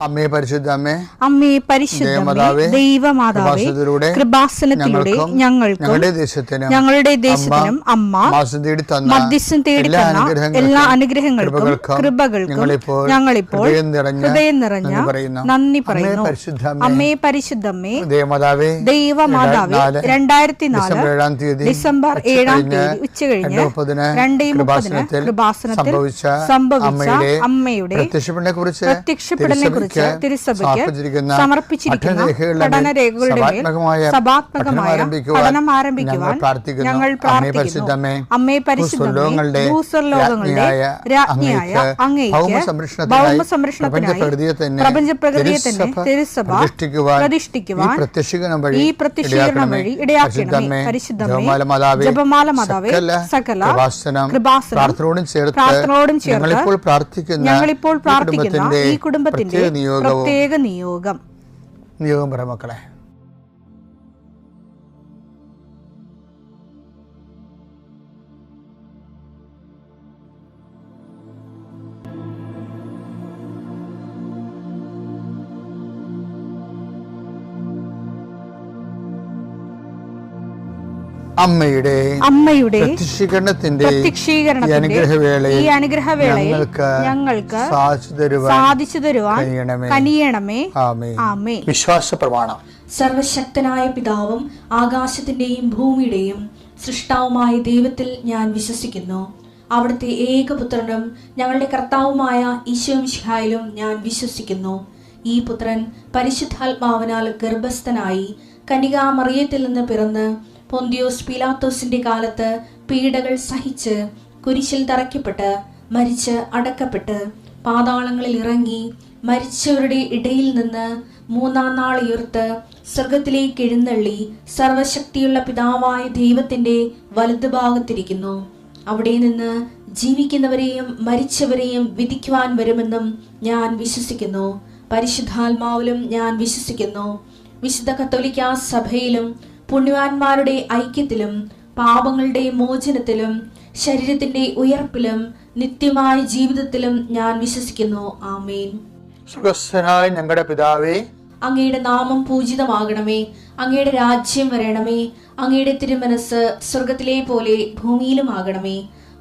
അമ്മേ പരിശുദ്ധ അമ്മേ, അമ്മേ പരിശുദ്ധമേ, ദൈവമാതാവേ, കൃപാസനത്തിലൂടെ ഞങ്ങളുടെ ദേശത്തിനും അമ്മ മധ്യസ്ഥം തേടി തന്ന എല്ലാ അനുഗ്രഹങ്ങൾക്കും കൃപകൾക്കും ഞങ്ങളിപ്പോൾ ഹൃദയം നിറഞ്ഞ നന്ദി പറയുന്നു. അമ്മേ പരിശുദ്ധമേ, ദൈവമാതാവേ, 2004 ഡിസംബർ 7 ഉച്ചകഴിഞ്ഞ് 2:30 കൃപാസനത്തിൽ സംഭവിച്ച അമ്മയുടെ പ്രത്യക്ഷപ്പെടലിനെ കുറിച്ച് തിരുസഭയ്ക്ക് സമർപ്പിച്ചിരിക്കുന്ന പഠനരേഖകളുടെ മേൽ സഭാത്മകമായ പഠനം ആരംഭിക്കുവാൻ ഞങ്ങൾ പ്രാർത്ഥിക്കുന്നു. അമ്മേ പരിശുദ്ധമേ, ഭൂസ്വർലോകങ്ങളുടെ രാജ്ഞിയായ അങ്ങേയ്ക്ക് ഭൗമസംരക്ഷണത്തിനായി പ്രപഞ്ചപ്രകൃതിയെ തന്നെ തിരുസഭ പ്രതിഷ്ഠിക്കുവാൻ ഈ പ്രത്യക്ഷീകരണം വഴി ഇടയാക്കണമേ. പരിശുദ്ധമേ, ജപമാല മാതാവേ, സകല കൃപാസനം പ്രാർത്ഥനയോടും ചേർത്ത് ഞങ്ങളിപ്പോൾ പ്രാർത്ഥിക്കുന്ന ഈ കുടുംബത്തിന്റെ പ്രത്യേക നിയോഗം പറ മക്കളെ. അമ്മയുടെ പ്രത്യക്ഷീകരണത്തിന്റെ ഈ അനുഗ്രഹവേളയിൽ ഞങ്ങൾക്ക് സാധിച്ചു തരുവാൻ കനിയണമേ. ആമേൻ. വിശ്വാസ പ്രമാണം. സർവശക്തനായ പിതാവും ആകാശത്തിന്റെയും ഭൂമിയുടെയും സൃഷ്ടാവുമായ ദൈവത്തിൽ ഞാൻ വിശ്വസിക്കുന്നു. അവിടുത്തെ ഏകപുത്രനും ഞങ്ങളുടെ കർത്താവുമായ ഈശോമിശിഹായിലും ഞാൻ വിശ്വസിക്കുന്നു. ഈ പുത്രൻ പരിശുദ്ധാത്മാവിനാൽ ഗർഭസ്ഥനായി കന്യകാമറിയത്തിൽ നിന്ന് പിറന്ന് പൊന്തിയോസ് പീലാത്തോസിന്റെ കാലത്ത് പീഡകൾ സഹിച്ച് കുരിശിൽ തറയ്ക്കപ്പെട്ട് മരിച്ച് അടക്കപ്പെട്ട് പാതാളങ്ങളിൽ ഇറങ്ങി മരിച്ചവരുടെ ഇടയിൽ നിന്ന് 3-ാം നാൾ ഉയർത്ത് സ്വർഗത്തിലേക്ക് എഴുന്നള്ളി സർവശക്തിയുള്ള പിതാവായ ദൈവത്തിന്റെ വലതുഭാഗത്തിരിക്കുന്നു. അവിടെ നിന്ന് ജീവിക്കുന്നവരെയും മരിച്ചവരെയും വിധിക്കുവാൻ വരുമെന്നും ഞാൻ വിശ്വസിക്കുന്നു. പരിശുദ്ധാത്മാവിലും ഞാൻ വിശ്വസിക്കുന്നു. വിശുദ്ധ കത്തോലിക്കാ സഭയിലും പുണ്യവാന്മാരുടെ ഐക്യത്തിലും പാപങ്ങളുടെ മോചനത്തിലും ശരീരത്തിന്റെ ഉയർപ്പിലും നിത്യമായ ജീവിതത്തിലും ഞാൻ വിശ്വസിക്കുന്നു. ആമേൻ. സ്വർഗ്ഗസ്ഥനായ ഞങ്ങളുടെ പിതാവേ, അങ്ങയുടെ നാമം പൂജിതമാകണമേ. അങ്ങയുടെ രാജ്യം വരണമേ. അങ്ങയുടെ തിരുമനസ് സ്വർഗത്തിലെ പോലെ ഭൂമിയിലുമാകണമേ.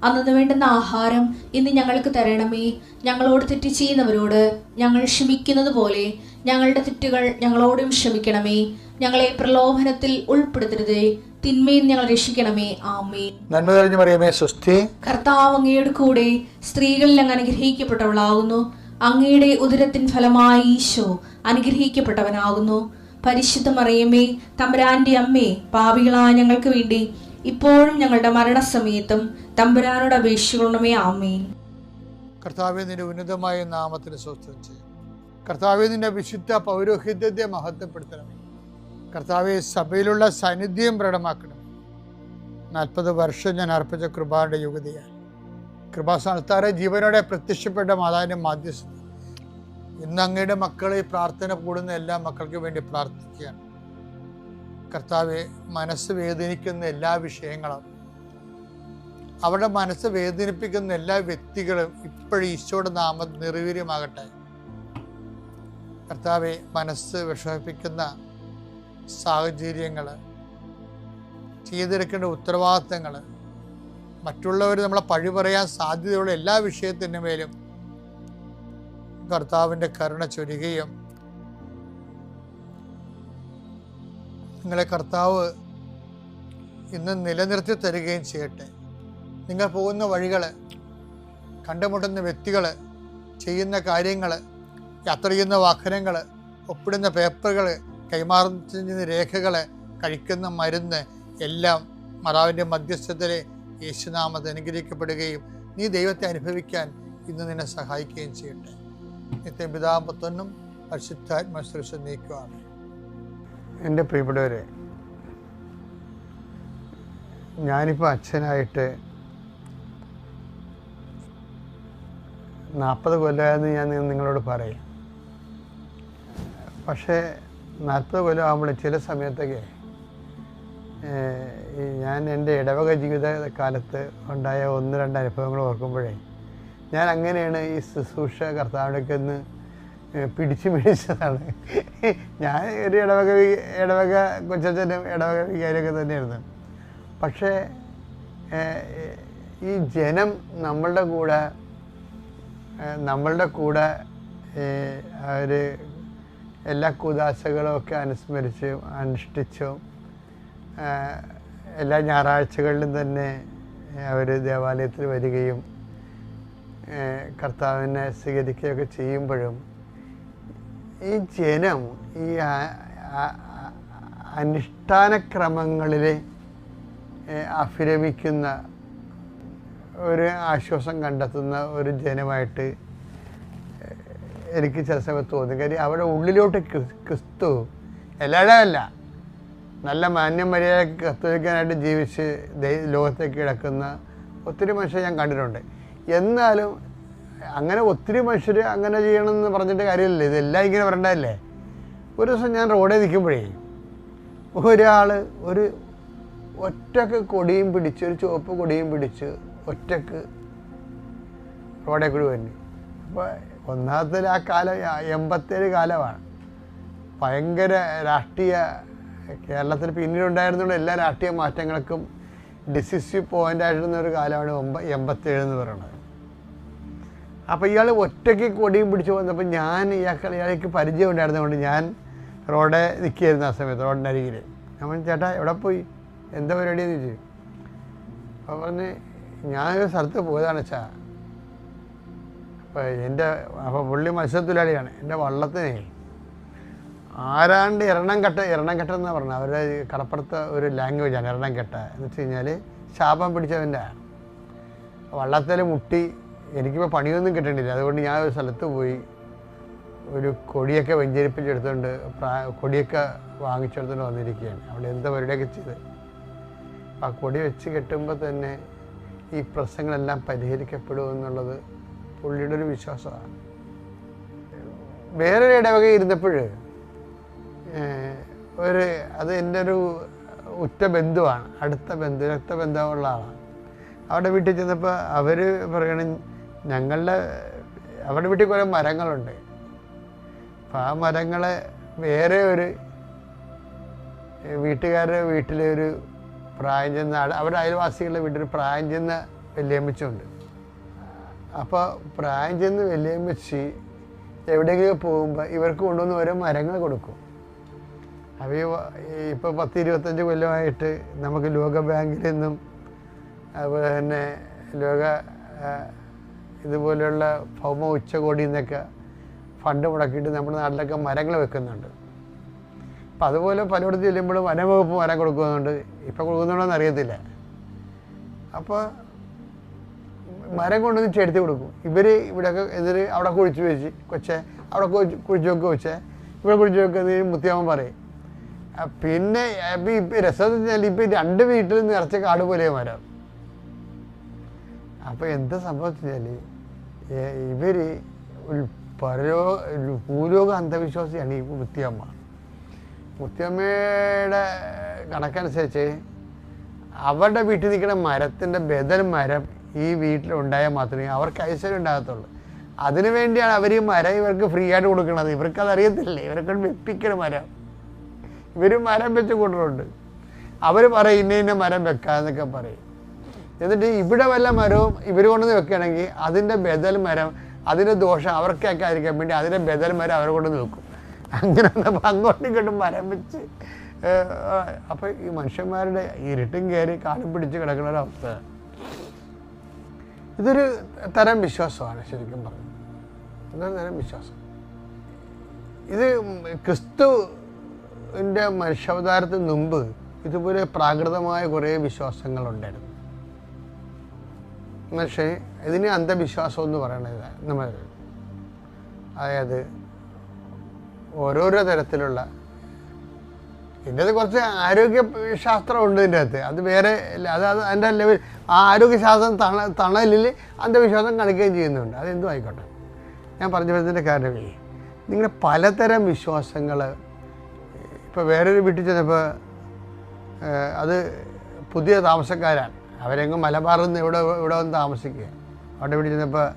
അന്നു വേണ്ടുന്ന ആഹാരം ഇന്ന് ഞങ്ങൾക്ക് തരണമേ. ഞങ്ങളോട് തെറ്റ് ചെയ്യുന്നവരോട് ഞങ്ങൾ ക്ഷമിക്കുന്നത് പോലെ ഞങ്ങളുടെ തെറ്റുകൾ ഞങ്ങളോടും ക്ഷമിക്കണമേ. ഞങ്ങളെ പ്രലോഭനത്തിൽ ഉൾപ്പെടുത്തരുതേ, തിന്മയിൽ ഞങ്ങൾ രക്ഷിക്കണമേ. ആമേൻ. നന്മ നിറഞ്ഞ മറിയമേ, സ്വസ്തി. കർത്താവ് അങ്ങയുടെ കൂടെ സ്ത്രീകളിൽ അങ്ങ് അനുഗ്രഹിക്കപ്പെട്ടവളാകുന്നു. അങ്ങയുടെ ഉദരത്തിൻ ഫലമായി ഈശോ അനുഗ്രഹിക്കപ്പെട്ടവനാകുന്നു. പരിശുദ്ധ മറിയമേ, തമ്പുരാന്റെ അമ്മേ, പാപികളായ ഞങ്ങൾക്ക് വേണ്ടി ഇപ്പോഴും ഞങ്ങളുടെ മരണസമയത്തും തമ്പുരാനോട് അപേക്ഷിക്കണമേ. ആമേൻ. കർത്താവേ, നിന്റെ ഉന്നതമായ നാമത്തിന് സ്തോത്രം ചെയ്യും. കർത്താവേ, നിന്റെ വിശുദ്ധ പൗരോഹിത്യത്തെ മഹത്വപ്പെടുത്തണമേ. കർത്താവെ, സഭയിലുള്ള സാന്നിധ്യം പ്രകടമാക്കണം. 40 വർഷം ഞാൻ അർപ്പിച്ച കൃപാന്റെ യുഗതിയാണ്. കൃപാസ്ഥാനത്താറെ ജീവനോടെ പ്രത്യക്ഷപ്പെട്ട മാതാവിന്റെ മാധ്യസ്ഥത ഇന്ന് അങ്ങയുടെ മക്കളെ പ്രാർത്ഥന കൂടുന്ന എല്ലാ മക്കൾക്ക് വേണ്ടി പ്രാർത്ഥിക്കുകയാണ്. കർത്താവെ, മനസ്സ് വേദനിക്കുന്ന എല്ലാ വിഷയങ്ങളും, അവരുടെ മനസ്സ് വേദനിപ്പിക്കുന്ന എല്ലാ വ്യക്തികളും ഇപ്പോഴും ഈശോയുടെ നാമം നിർവീര്യമാകട്ടെ. കർത്താവെ, മനസ്സ് വിഷമിപ്പിക്കുന്ന സാഹചര്യങ്ങൾ, ചെയ്തെടുക്കേണ്ട ഉത്തരവാദിത്തങ്ങൾ, മറ്റുള്ളവർ നമ്മളെ പഴി പറയാൻ സാധ്യതയുള്ള എല്ലാ വിഷയത്തിൻ്റെ മേലും കർത്താവിൻ്റെ കരുണ ചൊരികയും നിങ്ങളെ കർത്താവ് ഇന്ന് നിലനിർത്തി തരികയും ചെയ്യട്ടെ. നിങ്ങൾ പോകുന്ന വഴികൾ, കണ്ടുമുട്ടുന്ന വ്യക്തികൾ, ചെയ്യുന്ന കാര്യങ്ങൾ, യാത്ര ചെയ്യുന്ന വാഹനങ്ങൾ, ഒപ്പിടുന്ന പേപ്പറുകൾ, കൈമാറുന്ന രേഖകൾ, കഴിക്കുന്ന മരുന്ന് എല്ലാം മാതാവിൻ്റെ മധ്യസ്ഥതയിൽ യേശുനാമത്തിൽ അനുഗ്രഹിക്കപ്പെടുകയും നീ ദൈവത്തെ അനുഭവിക്കാൻ ഇന്ന് നിന്നെ സഹായിക്കുകയും ചെയ്യട്ടെ. നിത്യം പിതാവും പുത്രനും പരിശുദ്ധാത്മാവും നീക്കുവാണ്. എൻ്റെ പ്രിയപ്പെട്ടവരെ, ഞാനിപ്പോൾ അച്ഛനായിട്ട് 40 കൊല്ലമായെന്ന് ഞാൻ നിങ്ങളോട് പറയാം. പക്ഷേ 40 കൊല്ലം ആകുമ്പോൾ ചില സമയത്തൊക്കെ ഞാൻ എൻ്റെ ഇടവക ജീവിതകാലത്ത് ഉണ്ടായ 1-2 അനുഭവങ്ങൾ ഓർക്കുമ്പോഴേ ഞാൻ അങ്ങനെയാണ് ഈ ശുശ്രൂഷ കർത്താവിലേക്ക് നിന്ന് പിടിച്ചതാണ്. ഞാൻ ഒരു ഇടവക കൊച്ചച്ഛനും ഇടവക വികാരിയൊക്കെ തന്നെയായിരുന്നു. പക്ഷേ ഈ ജനം നമ്മളുടെ കൂടെ അവർ എല്ലാ കൂദാശകളും ഒക്കെ അനുസ്മരിച്ചും അനുഷ്ഠിച്ചും എല്ലാ ഞായറാഴ്ചകളിലും തന്നെ അവർ ദേവാലയത്തിൽ വരികയും കർത്താവിനെ സ്വീകരിക്കുകയൊക്കെ ചെയ്യുമ്പോഴും ഈ ജനം ഈ അനുഷ്ഠാനക്രമങ്ങളിൽ അഭിരമിക്കുന്ന ഒരു ആശ്വാസം കണ്ടെത്തുന്ന ഒരു ജനമായിട്ട് എനിക്ക് ചില സമയത്ത് തോന്നി. കാര്യം അവിടെ ഉള്ളിലോട്ട് ക്രിസ്തു എല്ലാവരും അല്ല, നല്ല മാന്യമര്യാദയ്ക്ക് കത്തോലിക്കാനായിട്ട് ജീവിച്ച് ലോകത്തേക്ക് കിടക്കുന്ന ഒത്തിരി മനുഷ്യരെ ഞാൻ കണ്ടിട്ടുണ്ട്. എന്നാലും അങ്ങനെ ഒത്തിരി മനുഷ്യർ അങ്ങനെ ചെയ്യണമെന്ന് പറഞ്ഞിട്ട് കാര്യമില്ല, ഇതെല്ലാം ഇങ്ങനെ പറയേണ്ടതല്ലേ. ഒരു ദിവസം ഞാൻ റോഡിൽ നിൽക്കുമ്പോഴേ ഒരാൾ ഒരു ഒറ്റക്ക് കൊടിയും പിടിച്ച്, ഒരു ചുവപ്പ് കൊടിയും പിടിച്ച് ഒറ്റക്ക് റോഡിൽ കൂടി വന്നു. അപ്പോൾ ഒന്നാമത്തെ ആ കാലം 87 കാലമാണ്. ഭയങ്കര രാഷ്ട്രീയ കേരളത്തിൽ പിന്നീടുണ്ടായിരുന്നുള്ള എല്ലാ രാഷ്ട്രീയ മാറ്റങ്ങൾക്കും ഡിസിസീവ് പോയിൻ്റായിരുന്ന ഒരു കാലമാണ് 87 എന്ന് പറയുന്നത്. അപ്പോൾ ഇയാൾ ഒറ്റയ്ക്ക് കൊടിയും പിടിച്ച് വന്നപ്പോൾ ഇയാൾക്ക് പരിചയം ഉണ്ടായിരുന്നതുകൊണ്ട് ഞാൻ റോഡിൽ നിൽക്കുകയായിരുന്നു ആ സമയത്ത്, റോഡിൻ്റെ അരികിൽ. ഞാൻ ചേട്ടാ എവിടെ പോയി, എന്താ പരിപാടിയെന്ന് ചോദിച്ചു. അപ്പോൾ പറഞ്ഞ് ഞാനൊരു സ്ഥലത്ത് പോയതാണ് വെച്ചാൽ. അപ്പോൾ പുള്ളി മത്സ്യത്തൊഴിലാളിയാണ്. എൻ്റെ വള്ളത്തിനെ ആരാണ്ട് എറണംകെട്ട എന്നാണ് പറഞ്ഞത്. അവരുടെ കടപ്പുറത്തെ ഒരു ലാംഗ്വേജാണ് എറണംകെട്ട എന്ന് വെച്ച് കഴിഞ്ഞാൽ ശാപം പിടിച്ചവൻ്റെ. വള്ളത്തിൽ മുട്ടി എനിക്കിപ്പോൾ പണിയൊന്നും കിട്ടേണ്ടില്ല. അതുകൊണ്ട് ഞാൻ ഒരു സ്ഥലത്ത് പോയി ഒരു കൊടിയൊക്കെ വെഞ്ചരിപ്പിച്ചെടുത്തുകൊണ്ട് കൊടിയൊക്കെ വാങ്ങിച്ചെടുത്തുകൊണ്ട് വന്നിരിക്കുകയാണ്. അവിടെ എന്താ പരിപാടിയൊക്കെ ചെയ്ത് ആ കൊടി വെച്ച് കെട്ടുമ്പോൾ തന്നെ ഈ പ്രശ്നങ്ങളെല്ലാം പരിഹരിക്കപ്പെടുമെന്നുള്ളത് പുള്ളിയുടെ ഒരു വിശ്വാസമാണ്. വേറൊരു ഇടവക ഇരുന്നപ്പോൾ അത് എൻ്റെ ഒരു ഉറ്റ ബന്ധുവാണ്, അടുത്ത രക്തബന്ധമുള്ള ആളാണ്. അവിടെ വീട്ടിൽ ചെന്നപ്പോൾ അവർ പറയണ അവരുടെ വീട്ടിൽ കുറേ മരങ്ങളുണ്ട്. അപ്പം ആ മരങ്ങളെ വേറെ ഒരു വീട്ടുകാരുടെ വീട്ടിലെ ഒരു പ്രായം ചെന്ന അവരുടെ അയൽവാസികളുടെ വീട്ടിൽ പ്രായം ചെന്ന വല്യമ്മച്ചുണ്ട്. അപ്പോൾ പ്രായം ചെന്ന് വല്യമ്മച്ചി എവിടെയെങ്കിലും പോകുമ്പോൾ ഇവർക്ക് കൊണ്ടുവന്ന് ഓരോ മരങ്ങൾ കൊടുക്കും. അവ ഇപ്പോൾ 10-25 കൊല്ലമായിട്ട് നമുക്ക് ലോകബാങ്കിൽ നിന്നും അതുപോലെ തന്നെ ഇതുപോലെയുള്ള ഭൗമ ഉച്ചകോടിയിൽ നിന്നൊക്കെ ഫണ്ട് മുടക്കിയിട്ട് നമ്മുടെ നാട്ടിലൊക്കെ മരങ്ങൾ വെക്കുന്നുണ്ട്. അപ്പം അതുപോലെ പലയിടത്ത് ചെല്ലുമ്പോഴും വനംവകുപ്പ് മരം കൊടുക്കുന്നുണ്ട്. ഇപ്പോൾ കൊടുക്കുന്നുണ്ടോയെന്ന് അറിയത്തില്ല. അപ്പോൾ മരം കൊണ്ടുവന്ന് ചെടുത്തി കൊടുക്കും. ഇവിടെയൊക്കെ അവിടെ കുഴിച്ച് വെച്ച് അവിടെ കുഴിച്ച് വെക്കുക ഇവിടെ കുഴിച്ച് വെക്കുന്നതിന് മുത്തിയാമ്മ പറയും. പിന്നെ രസം വെച്ചാൽ ഇപ്പം 2 വീട്ടിൽ നിറച്ച കാട് പോലെ മരം. അപ്പോൾ എന്താ സംഭവിച്ചാൽ ഭൂലോക അന്ധവിശ്വാസിയാണ് ഈ മുത്തിയമ്മ. മുത്തിയമ്മയുടെ കണക്കനുസരിച്ച് അവരുടെ വീട്ടിൽ നിൽക്കുന്ന മരത്തിൻ്റെ ബദൽ മരം ഈ വീട്ടിലുണ്ടായാൽ മാത്രമേ അവർക്ക് ഐശ്വര്യം ഉണ്ടാകത്തുള്ളൂ. അതിനു വേണ്ടിയാണ് അവർ ഈ മരം ഇവർക്ക് ഫ്രീ ആയിട്ട് കൊടുക്കുന്നത്. ഇവർക്കതറിയത്തില്ലേ, ഇവർക്ക് വെപ്പിക്കണ മരം. ഇവർ മരം വെച്ച് കൊണ്ടുണ്ട്. അവർ പറയും ഇന്ന മരം വെക്കാന്നൊക്കെ പറയും. എന്നിട്ട് ഇവിടെ വല്ല മരവും ഇവർ കൊണ്ടുവന്ന് വെക്കുകയാണെങ്കിൽ അതിൻ്റെ ബദൽ മരം, അതിൻ്റെ ദോഷം അവർക്കൊക്കെ ആയിരിക്കാൻ വേണ്ടി അതിൻ്റെ ബദൽ മരം അവരെ കൊണ്ടുവന്ന് വെക്കും. അങ്ങനെ അങ്ങോട്ടും ഇങ്ങോട്ടും മരം വെച്ച് അപ്പോൾ ഈ മനുഷ്യന്മാരുടെ ഇരുട്ടും കയറി കാലും പിടിച്ച് കിടക്കുന്ന ഒരവസ്ഥ. ഇതൊരു തരം വിശ്വാസമാണ് ശരിക്കും പറഞ്ഞത്. ഇതൊരു തരം വിശ്വാസം. ഇത് ക്രിസ്തുവിൻ്റെ മനുഷ്യാവതാരത്തിന് മുമ്പ് ഇതുപോലെ പ്രാകൃതമായ കുറേ വിശ്വാസങ്ങളുണ്ടായിരുന്നു. പക്ഷേ ഇതിന് അന്ധവിശ്വാസം എന്ന് പറയുന്നത് നമ്മൾ അതായത് ഓരോരോ തരത്തിലുള്ള ഇതിൻ്റെ കുറച്ച് ആരോഗ്യശാസ്ത്രമുണ്ട് ഇതിൻ്റെ അകത്ത്. അത് വേറെ അതിൻ്റെ ലെവൽ ആ ആരോഗ്യശാസ്ത്രം തണലിൽ അന്ധവിശ്വാസം കാണിക്കുകയും ചെയ്യുന്നുണ്ട്. അതെന്തും ആയിക്കോട്ടെ. ഞാൻ പറഞ്ഞു വരുന്നതിൻ്റെ കാരണമേ നിങ്ങളുടെ പലതരം വിശ്വാസങ്ങൾ ഇപ്പോൾ വേറൊരു വീട്ടിൽ ചെന്നപ്പോൾ അത് പുതിയ താമസക്കാരാണ്. അവരെങ്ങും മലബാറിൽ നിന്ന് ഇവിടെ വന്ന് താമസിക്കുക. അവിടെ വീട്ടിൽ ചെന്നപ്പോൾ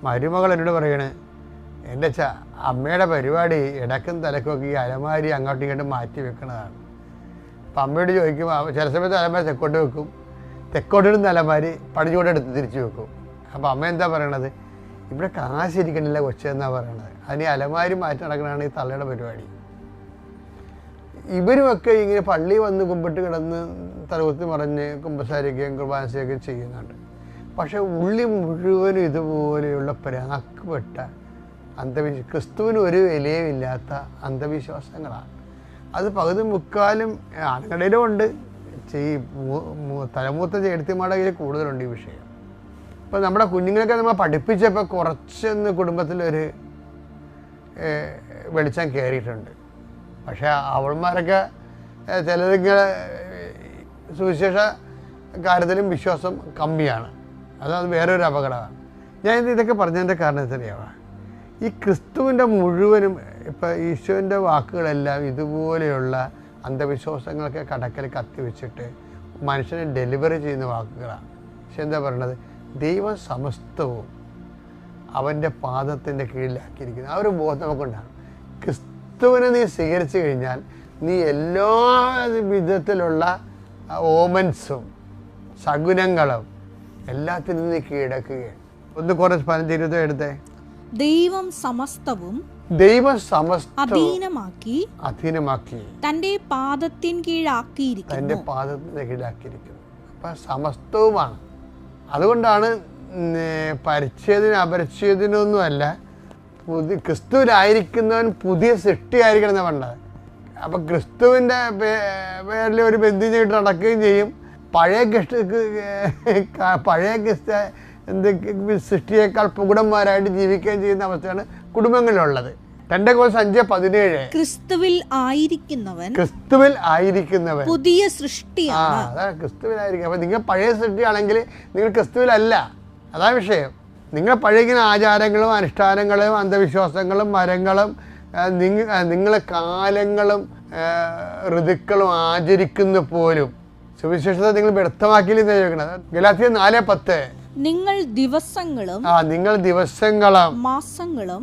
മരുമകൾ എന്നോട് പറയണേ എൻ്റെ അമ്മയുടെ പരിപാടി ഇടക്കും തലക്കൊക്കെ ഈ അലമാരി അങ്ങോട്ടും ഇങ്ങോട്ടും മാറ്റി വെക്കുന്നതാണ്. അപ്പം അമ്മയോട് ചോദിക്കും, ചില സമയത്ത് അലമാരി തെക്കോട്ട് വെക്കും, തെക്കോട്ടിടുന്ന അലമാരി പടിഞ്ഞോട്ടെടുത്ത് തിരിച്ചു വെക്കും. അപ്പോൾ അമ്മ എന്താ പറയണത്, ഇവിടെ കാശിരിക്കണില്ല കൊച്ചെന്നാണ് പറയണത്. അതിന് അലമാരി മാറ്റി നടക്കണതാണ് ഈ തള്ളയുടെ പരിപാടി. ഇവരുമൊക്കെ ഇങ്ങനെ പള്ളി വന്ന് കുമ്പിട്ട് കിടന്ന് തലകുത്തി മറിഞ്ഞ് കുമ്പസാരിക്കുകയും കുർബാനസയൊക്കെ ചെയ്യുന്നുണ്ട്. പക്ഷെ ഉള്ളി മുഴുവനും ഇതുപോലെയുള്ള പ്രാക്കപ്പെട്ട ക്രിസ്തുവിന് ഒരു വിലയുമില്ലാത്ത അന്ധവിശ്വാസങ്ങളാണ്. അത് പകുതി മുക്കാലും ആണുങ്ങളിലും ഉണ്ട്, തലമൂത്ത ചേട്ടത്തിമാരുടെ കയ്യിൽ കൂടുതലുണ്ട് ഈ വിഷയം. ഇപ്പോൾ നമ്മുടെ കുഞ്ഞുങ്ങളൊക്കെ നമ്മൾ പഠിപ്പിച്ചപ്പോൾ കുറച്ചൊന്ന് കുടുംബത്തിലൊരു വെളിച്ചം കയറിയിട്ടുണ്ട്. പക്ഷേ അവൾമാരൊക്കെ ചിലതിങ്ങനെ സുവിശേഷ കാര്യത്തിലും വിശ്വാസം കമ്മിയാണ്. അത് വേറൊരു അപകടമാണ്. ഞാൻ ഇതൊക്കെ പറഞ്ഞതിൻ്റെ കാരണത്തിനെയാണ് ഈ ക്രിസ്തുവിൻ്റെ മുഴുവനും ഇപ്പം ഈശോൻ്റെ വാക്കുകളെല്ലാം ഇതുപോലെയുള്ള അന്ധവിശ്വാസങ്ങളൊക്കെ കടക്കൽ കത്തിവെച്ചിട്ട് മനുഷ്യനെ ഡെലിവറി ചെയ്യുന്ന വാക്കുകളാണ്. പക്ഷെ എന്താ പറയണത്, ദൈവം സമസ്തവും അവൻ്റെ പാദത്തിൻ്റെ കീഴിലാക്കിയിരിക്കുന്നത്. ആ ഒരു ബോധം നമുക്കുണ്ടാകും. ക്രിസ്തുവിനെ നീ സ്വീകരിച്ചു കഴിഞ്ഞാൽ നീ എല്ലാ വിധത്തിലുള്ള ഓമൻസും ശകുനങ്ങളും എല്ലാത്തിനും നീ കീഴടക്കുകയാണ്. ഒന്ന് കുറച്ച് 15-20 എടുത്തേ. ദൈവം സമസ്തവും അധീനമാക്കി തന്റെ പാദത്തിൻ കീഴാക്കിയിരിക്കുന്നു. അപ്പൊ സമസ്തവുമാണ്. അതുകൊണ്ടാണ് പരിച്ഛേദന അപരിച്ഛേദനൊന്നുമല്ല, ക്രിസ്തുവിലായിരിക്കുന്നവൻ പുതിയ സൃഷ്ടിയായിരിക്കണം എന്ന് പറഞ്ഞത്. അപ്പം ക്രിസ്തുവിൻ്റെ പേരിൽ ഒരു ബന്ധം ചെയ്തിട്ട് നടക്കുകയും ചെയ്യും. പഴയ സൃഷ്ടിയേക്കാൾ പ്രൗഢന്മാരായിട്ട് ജീവിക്കുകയും ചെയ്യുന്ന അവസ്ഥയാണ് കുടുംബങ്ങളിലുള്ളത്. 2:5-17 ക്രിസ്തുവിൽ ആയിരിക്കുന്നവൻ പുതിയ സൃഷ്ടിയാണ്. അതാ ക്രിസ്തുവിലായിരിക്കും. അപ്പം നിങ്ങൾ പഴയ സൃഷ്ടിയാണെങ്കിൽ നിങ്ങൾ ക്രിസ്തുവിലല്ല. അതാ വിഷയം. നിങ്ങൾ പഴയ ആചാരങ്ങളും അനുഷ്ഠാനങ്ങളും അന്ധവിശ്വാസങ്ങളും മരങ്ങളും നിങ്ങൾ കാലങ്ങളും ഋതുക്കളും ആചരിക്കുന്ന പോലും സുവിശേഷത നിങ്ങൾ വ്യർത്ഥമാക്കിയില്ലെന്ന് ചോദിക്കുന്നത്. ഗലാത്യർ 4:10 നിങ്ങൾ ദിവസങ്ങളും മാസങ്ങളും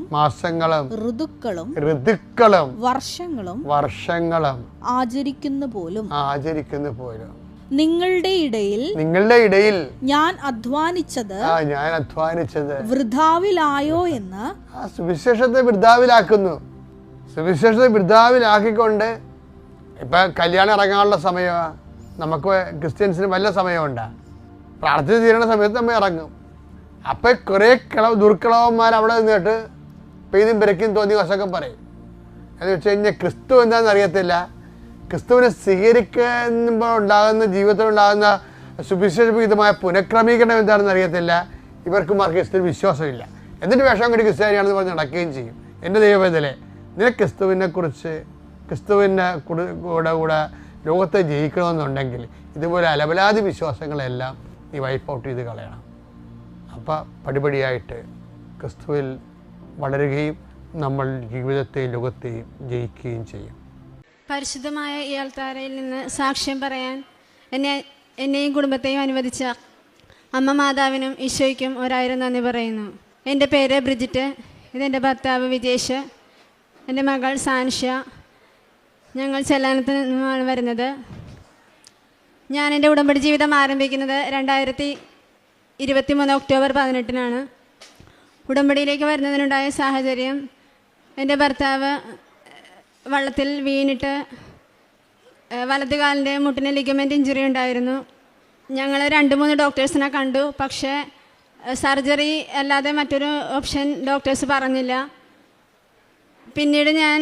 ഋതുക്കളും വർഷങ്ങളും ആചരിക്കുന്ന പോലും നിങ്ങളുടെ ഇടയിൽ ഞാൻ അധ്വാനിച്ചത് വൃഥാവിലായോ എന്ന് സുവിശേഷത്തെ വൃഥാവിലാക്കിക്കൊണ്ട് ഇപ്പൊ കല്യാണം ഇറങ്ങാനുള്ള സമയമാണ്. നമുക്ക് ക്രിസ്ത്യൻസിന് വല്ല സമയമുണ്ടാ? പ്രാർത്ഥന തീരുന്ന സമയത്ത് നമ്മൾ ഇറങ്ങും. അപ്പം കുറേ ദുർക്കിളവന്മാർ അവിടെ നിന്നിട്ട് പെയ്തും പെരക്കും തോന്നിയ വശമൊക്കെ പറയും. എന്ന് വെച്ച് കഴിഞ്ഞാൽ ക്രിസ്തു എന്താണെന്ന് അറിയത്തില്ല. ക്രിസ്തുവിനെ സ്വീകരിക്കുമ്പോൾ ഉണ്ടാകുന്ന ജീവിതത്തിലുണ്ടാകുന്ന സുവിശേഷവിധമായ പുനഃക്രമീകരണം എന്താണെന്ന് അറിയത്തില്ല. ഇവർക്കുമാർക്ക് ക്രിസ്തുവിന് വിശ്വാസമില്ല. എന്നിട്ട് വേഷം കണ്ടി ക്രിസ്ത്യാനിയാണെന്ന് പറഞ്ഞ് നടക്കുകയും ചെയ്യും. എൻ്റെ ദൈവവേദനയെ നിനക്ക് ക്രിസ്തുവിനെക്കുറിച്ച് ക്രിസ്തുവിൻ്റെ കൂടെ ലോകത്തെ ജയിക്കണമെന്നുണ്ടെങ്കിൽ ഇതുപോലെ അലബലാതി വിശ്വാസങ്ങളെല്ലാം നീ വൈപ്പ് ഔട്ട് ചെയ്ത് കളയണം. അപ്പം പടിപടിയായിട്ട് ക്രിസ്തുവിൽ വളരുകയും നമ്മൾ ജീവിതത്തെയും ലോകത്തെയും ജയിക്കുകയും ചെയ്യും. പരിശുദ്ധമായ ഈ അൾത്താരയിൽ നിന്ന് സാക്ഷ്യം പറയാൻ എന്നെയും കുടുംബത്തെയും അനുവദിച്ച അമ്മ മാതാവിനും ഈശോയ്ക്കും 1000 നന്ദി പറയുന്നു. എൻ്റെ പേര് ബ്രിജിറ്റ്. ഇതെൻ്റെ ഭർത്താവ് വിജേഷ്, എൻ്റെ മകൾ സാൻഷ്യ. ഞങ്ങൾ ചെല്ലാനത്ത് നിന്നുമാണ് വരുന്നത്. ഞാൻ എൻ്റെ ഉടമ്പടി ജീവിതം ആരംഭിക്കുന്നത് 2023 ഒക്ടോബർ 18-നാണ്. ഉടമ്പടിയിലേക്ക് വരുന്നതിനുണ്ടായ സാഹചര്യം, എൻ്റെ ഭർത്താവ് വള്ളത്തിൽ വീണിട്ട് വലത് കാലിൻ്റെ മുട്ടിന് ലിഗമെൻ്റ് ഇഞ്ചുറി ഉണ്ടായിരുന്നു. ഞങ്ങൾ 2-3 ഡോക്ടേഴ്സിനെ കണ്ടു. പക്ഷേ സർജറി അല്ലാതെ മറ്റൊരു ഓപ്ഷൻ ഡോക്ടേഴ്സ് പറഞ്ഞില്ല. പിന്നീട് ഞാൻ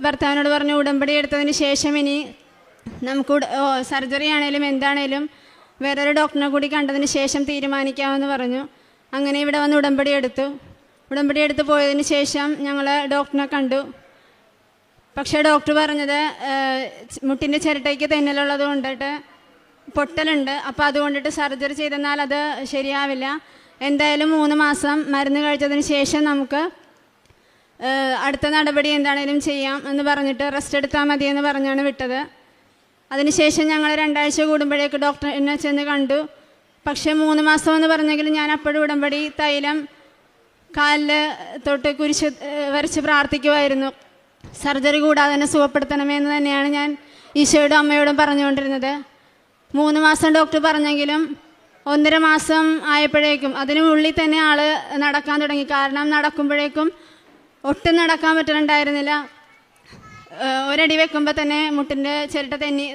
ഭർത്താവിനോട് പറഞ്ഞു, ഉടമ്പടി എടുത്തതിന് ശേഷം ഇനി നമുക്ക് സർജറി ആണേലും എന്താണേലും വേറൊരു ഡോക്ടറിനെ കൂടി കണ്ടതിന് ശേഷം തീരുമാനിക്കാമെന്ന് പറഞ്ഞു. അങ്ങനെ ഇവിടെ വന്ന് ഉടമ്പടി എടുത്ത് പോയതിന് ശേഷം ഞങ്ങൾ ഡോക്ടറിനെ കണ്ടു. പക്ഷേ ഡോക്ടർ പറഞ്ഞത് മുട്ടിൻ്റെ ചിരട്ടയ്ക്ക് തെന്നലുള്ളത് കൊണ്ടിട്ട് പൊട്ടലുണ്ട്. അപ്പോൾ അതുകൊണ്ടിട്ട് സർജറി ചെയ്തെന്നാൽ അത് ശരിയാവില്ല. എന്തായാലും 3 മാസം മരുന്ന് കഴിച്ചതിന് ശേഷം നമുക്ക് അടുത്ത നടപടി എന്താണേലും ചെയ്യാം എന്ന് പറഞ്ഞിട്ട് റെസ്റ്റ് എടുത്താൽ മതിയെന്ന് പറഞ്ഞാണ് വിട്ടത്. അതിനുശേഷം ഞങ്ങൾ 2 ആഴ്ച കൂടുമ്പോഴേക്ക് ഡോക്ടറിനെ ചെന്ന് കണ്ടു. പക്ഷേ 3 മാസം എന്ന് പറഞ്ഞെങ്കിലും ഞാൻ അപ്പോഴും ഉടമ്പടി തൈലം കാലിൽ തൊട്ട് കുരിശ് വരച്ച് പ്രാർത്ഥിക്കുമായിരുന്നു. സർജറി കൂടാതെ തന്നെ സുഖപ്പെടുത്തണമെന്ന് തന്നെയാണ് ഞാൻ ഈശോയോടും അമ്മയോടും പറഞ്ഞുകൊണ്ടിരുന്നത്. 3 മാസം ഡോക്ടർ പറഞ്ഞെങ്കിലും 1.5 മാസം ആയപ്പോഴേക്കും അതിനുള്ളിൽ തന്നെ ആൾ നടക്കാൻ തുടങ്ങി. കാരണം നടക്കുമ്പോഴേക്കും ഒട്ടും നടക്കാൻ പറ്റുന്നുണ്ടായിരുന്നില്ല. ഒരടി വെക്കുമ്പോൾ തന്നെ മുട്ടിൻ്റെ ചിരട്ട തെന്നി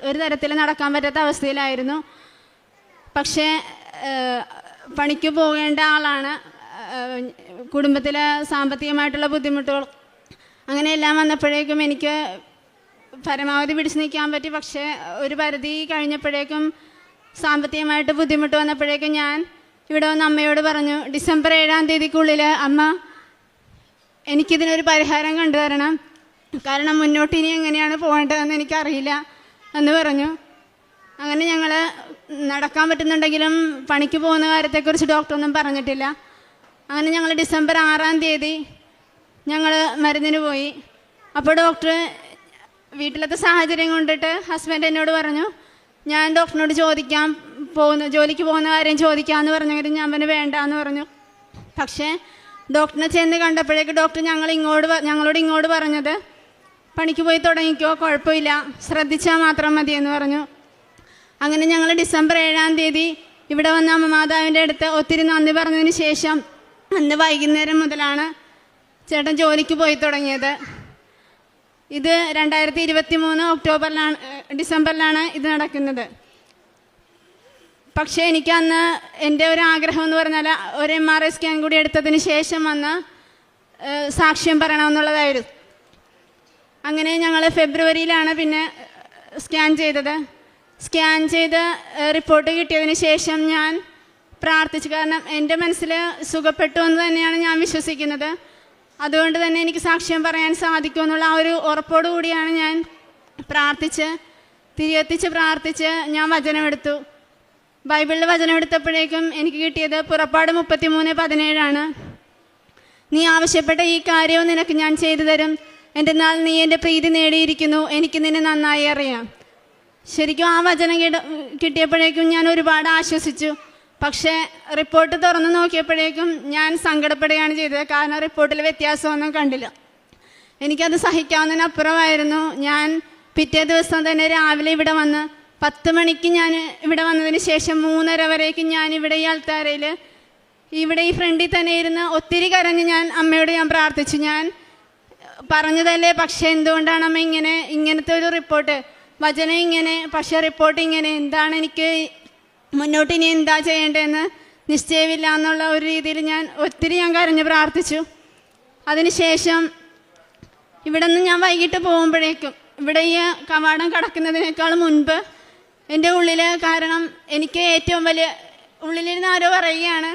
ഒരു തരത്തിൽ നടക്കാൻ പറ്റാത്ത അവസ്ഥയിലായിരുന്നു. പക്ഷേ പണിക്ക് പോകേണ്ട ആളാണ്. കുടുംബത്തിലെ സാമ്പത്തികമായിട്ടുള്ള ബുദ്ധിമുട്ടുകൾ അങ്ങനെയെല്ലാം വന്നപ്പോഴേക്കും എനിക്ക് പരമാവധി പിടിച്ചു നിൽക്കാൻ പറ്റി. പക്ഷേ ഒരു പരിധി കഴിഞ്ഞപ്പോഴേക്കും സാമ്പത്തികമായിട്ട് ബുദ്ധിമുട്ട് വന്നപ്പോഴേക്കും ഞാൻ ഇവിടെ വന്ന് അമ്മയോട് പറഞ്ഞു, ഡിസംബർ 7-ാം തീയതിക്കുള്ളിൽ അമ്മ എനിക്കിതിനൊരു പരിഹാരം കണ്ടുതരണം, കാരണം മുന്നോട്ട് ഇനി എങ്ങനെയാണ് പോകേണ്ടതെന്ന് എനിക്കറിയില്ല എന്ന് പറഞ്ഞു. അങ്ങനെ ഞങ്ങൾ നടക്കാൻ പറ്റുന്നുണ്ടെങ്കിലും പണിക്ക് പോകുന്ന കാര്യത്തെക്കുറിച്ച് ഡോക്ടറൊന്നും പറഞ്ഞിട്ടില്ല. അങ്ങനെ ഞങ്ങൾ ഡിസംബർ 6-ാം തീയതി ഞങ്ങൾ മരുന്നിന് പോയി. അപ്പോൾ ഡോക്ടർ വീട്ടിലത്തെ സാഹചര്യം കൊണ്ടിട്ട് ഹസ്ബൻഡ് എന്നോട് പറഞ്ഞു, ഞാൻ ഡോക്ടറിനോട് ജോലിക്ക് പോകുന്ന കാര്യം ചോദിക്കാമെന്ന് പറഞ്ഞെങ്കിലും ഞാൻ അവന് വേണ്ടാന്ന് പറഞ്ഞു. പക്ഷേ ഡോക്ടറിനെ ചെന്ന് കണ്ടപ്പോഴേക്ക് ഡോക്ടർ ഞങ്ങളോട് ഇങ്ങോട്ട് പറഞ്ഞത്, പണിക്ക് പോയി തുടങ്ങിക്കോ, കുഴപ്പമില്ല, ശ്രദ്ധിച്ചാൽ മാത്രം മതിയെന്ന് പറഞ്ഞു. അങ്ങനെ ഞങ്ങൾ ഡിസംബർ 7-ാം തീയതി ഇവിടെ വന്ന അമ്മ മാതാവിൻ്റെ അടുത്ത് ഒത്തിരി നന്ദി പറഞ്ഞതിന് ശേഷം അന്ന് വൈകുന്നേരം മുതലാണ് ചേട്ടൻ ജോലിക്ക് പോയി തുടങ്ങിയത്. ഇത് 2023 ഡിസംബറിലാണ് ഇത് നടക്കുന്നത്. പക്ഷേ എനിക്ക് അന്ന് എൻ്റെ ഒരു ആഗ്രഹം എന്ന് പറഞ്ഞാൽ ഒരു MRI സ്കാൻ കൂടി എടുത്തതിന് ശേഷം വന്ന് സാക്ഷ്യം പറയണമെന്നുള്ളതായിരുന്നു. അങ്ങനെ ഞങ്ങൾ ഫെബ്രുവരിയിലാണ് പിന്നെ സ്കാൻ ചെയ്തത്. സ്കാൻ ചെയ്ത് റിപ്പോർട്ട് കിട്ടിയതിന് ശേഷം ഞാൻ പ്രാർത്ഥിച്ചു. കാരണം എൻ്റെ മനസ്സിൽ സുഖപ്പെട്ടു എന്ന് തന്നെയാണ് ഞാൻ വിശ്വസിക്കുന്നത്. അതുകൊണ്ട് തന്നെ എനിക്ക് സാക്ഷ്യം പറയാൻ സാധിക്കുമെന്നുള്ള ആ ഒരു ഉറപ്പോടു കൂടിയാണ് ഞാൻ തിരികെത്തിച്ച് പ്രാർത്ഥിച്ച് ഞാൻ വചനമെടുത്തു. ബൈബിളിൽ വചനമെടുത്തപ്പോഴേക്കും എനിക്ക് കിട്ടിയത് പുറപ്പാട് 33:17 നീ ആവശ്യപ്പെട്ട ഈ കാര്യവും നിനക്ക് ഞാൻ ചെയ്തു തരും, എൻ്റെ നാൾ നീ എൻ്റെ പ്രീതി നേടിയിരിക്കുന്നു, എനിക്ക് നിന്നെ നന്നായി അറിയാം. ശരിക്കും ആ വചനം കിട്ടിയപ്പോഴേക്കും ഞാൻ ഒരുപാട് ആശ്വസിച്ചു. പക്ഷേ റിപ്പോർട്ട് തുറന്നു നോക്കിയപ്പോഴേക്കും ഞാൻ സങ്കടപ്പെടുകയാണ് ചെയ്തത്. കാരണം റിപ്പോർട്ടിൽ വ്യത്യാസമൊന്നും കണ്ടില്ല. എനിക്കത് സഹിക്കാവുന്നതിനപ്പുറമായിരുന്നു. ഞാൻ പിറ്റേ ദിവസം തന്നെ രാവിലെ ഇവിടെ വന്ന് 10 മണിക്ക് ഞാൻ ഇവിടെ വന്നതിന് ശേഷം 3:30 വരേക്കും ഞാൻ ഇവിടെ ഈ അൾത്താരയിൽ ഇവിടെ ഈ ഫ്രണ്ടിൽ തന്നെ ഇരുന്ന് ഒത്തിരി കരഞ്ഞ് ഞാൻ അമ്മയോട് പ്രാർത്ഥിച്ചു. ഞാൻ പറഞ്ഞതല്ലേ, പക്ഷേ എന്തുകൊണ്ടാണ് അമ്മ ഇങ്ങനത്തെ ഒരു റിപ്പോർട്ട്, വചനം ഇങ്ങനെ, പക്ഷേ റിപ്പോർട്ട് ഇങ്ങനെ, എന്താണ് എനിക്ക് മുന്നോട്ട് ഇനി എന്താ ചെയ്യേണ്ടതെന്ന് നിശ്ചയമില്ല എന്നുള്ള ഒരു രീതിയിൽ ഞാൻ ഒത്തിരി കരഞ്ഞ് പ്രാർത്ഥിച്ചു. അതിനുശേഷം ഇവിടെ നിന്ന് ഞാൻ വൈകിട്ട് പോകുമ്പോഴേക്കും ഇവിടെ ഈ കവാടം കടക്കുന്നതിനേക്കാൾ മുൻപ് എൻ്റെ ഉള്ളിൽ, കാരണം എനിക്ക് ഏറ്റവും വലിയ ഉള്ളിലിരുന്ന് ആരോ പറയുകയാണ്,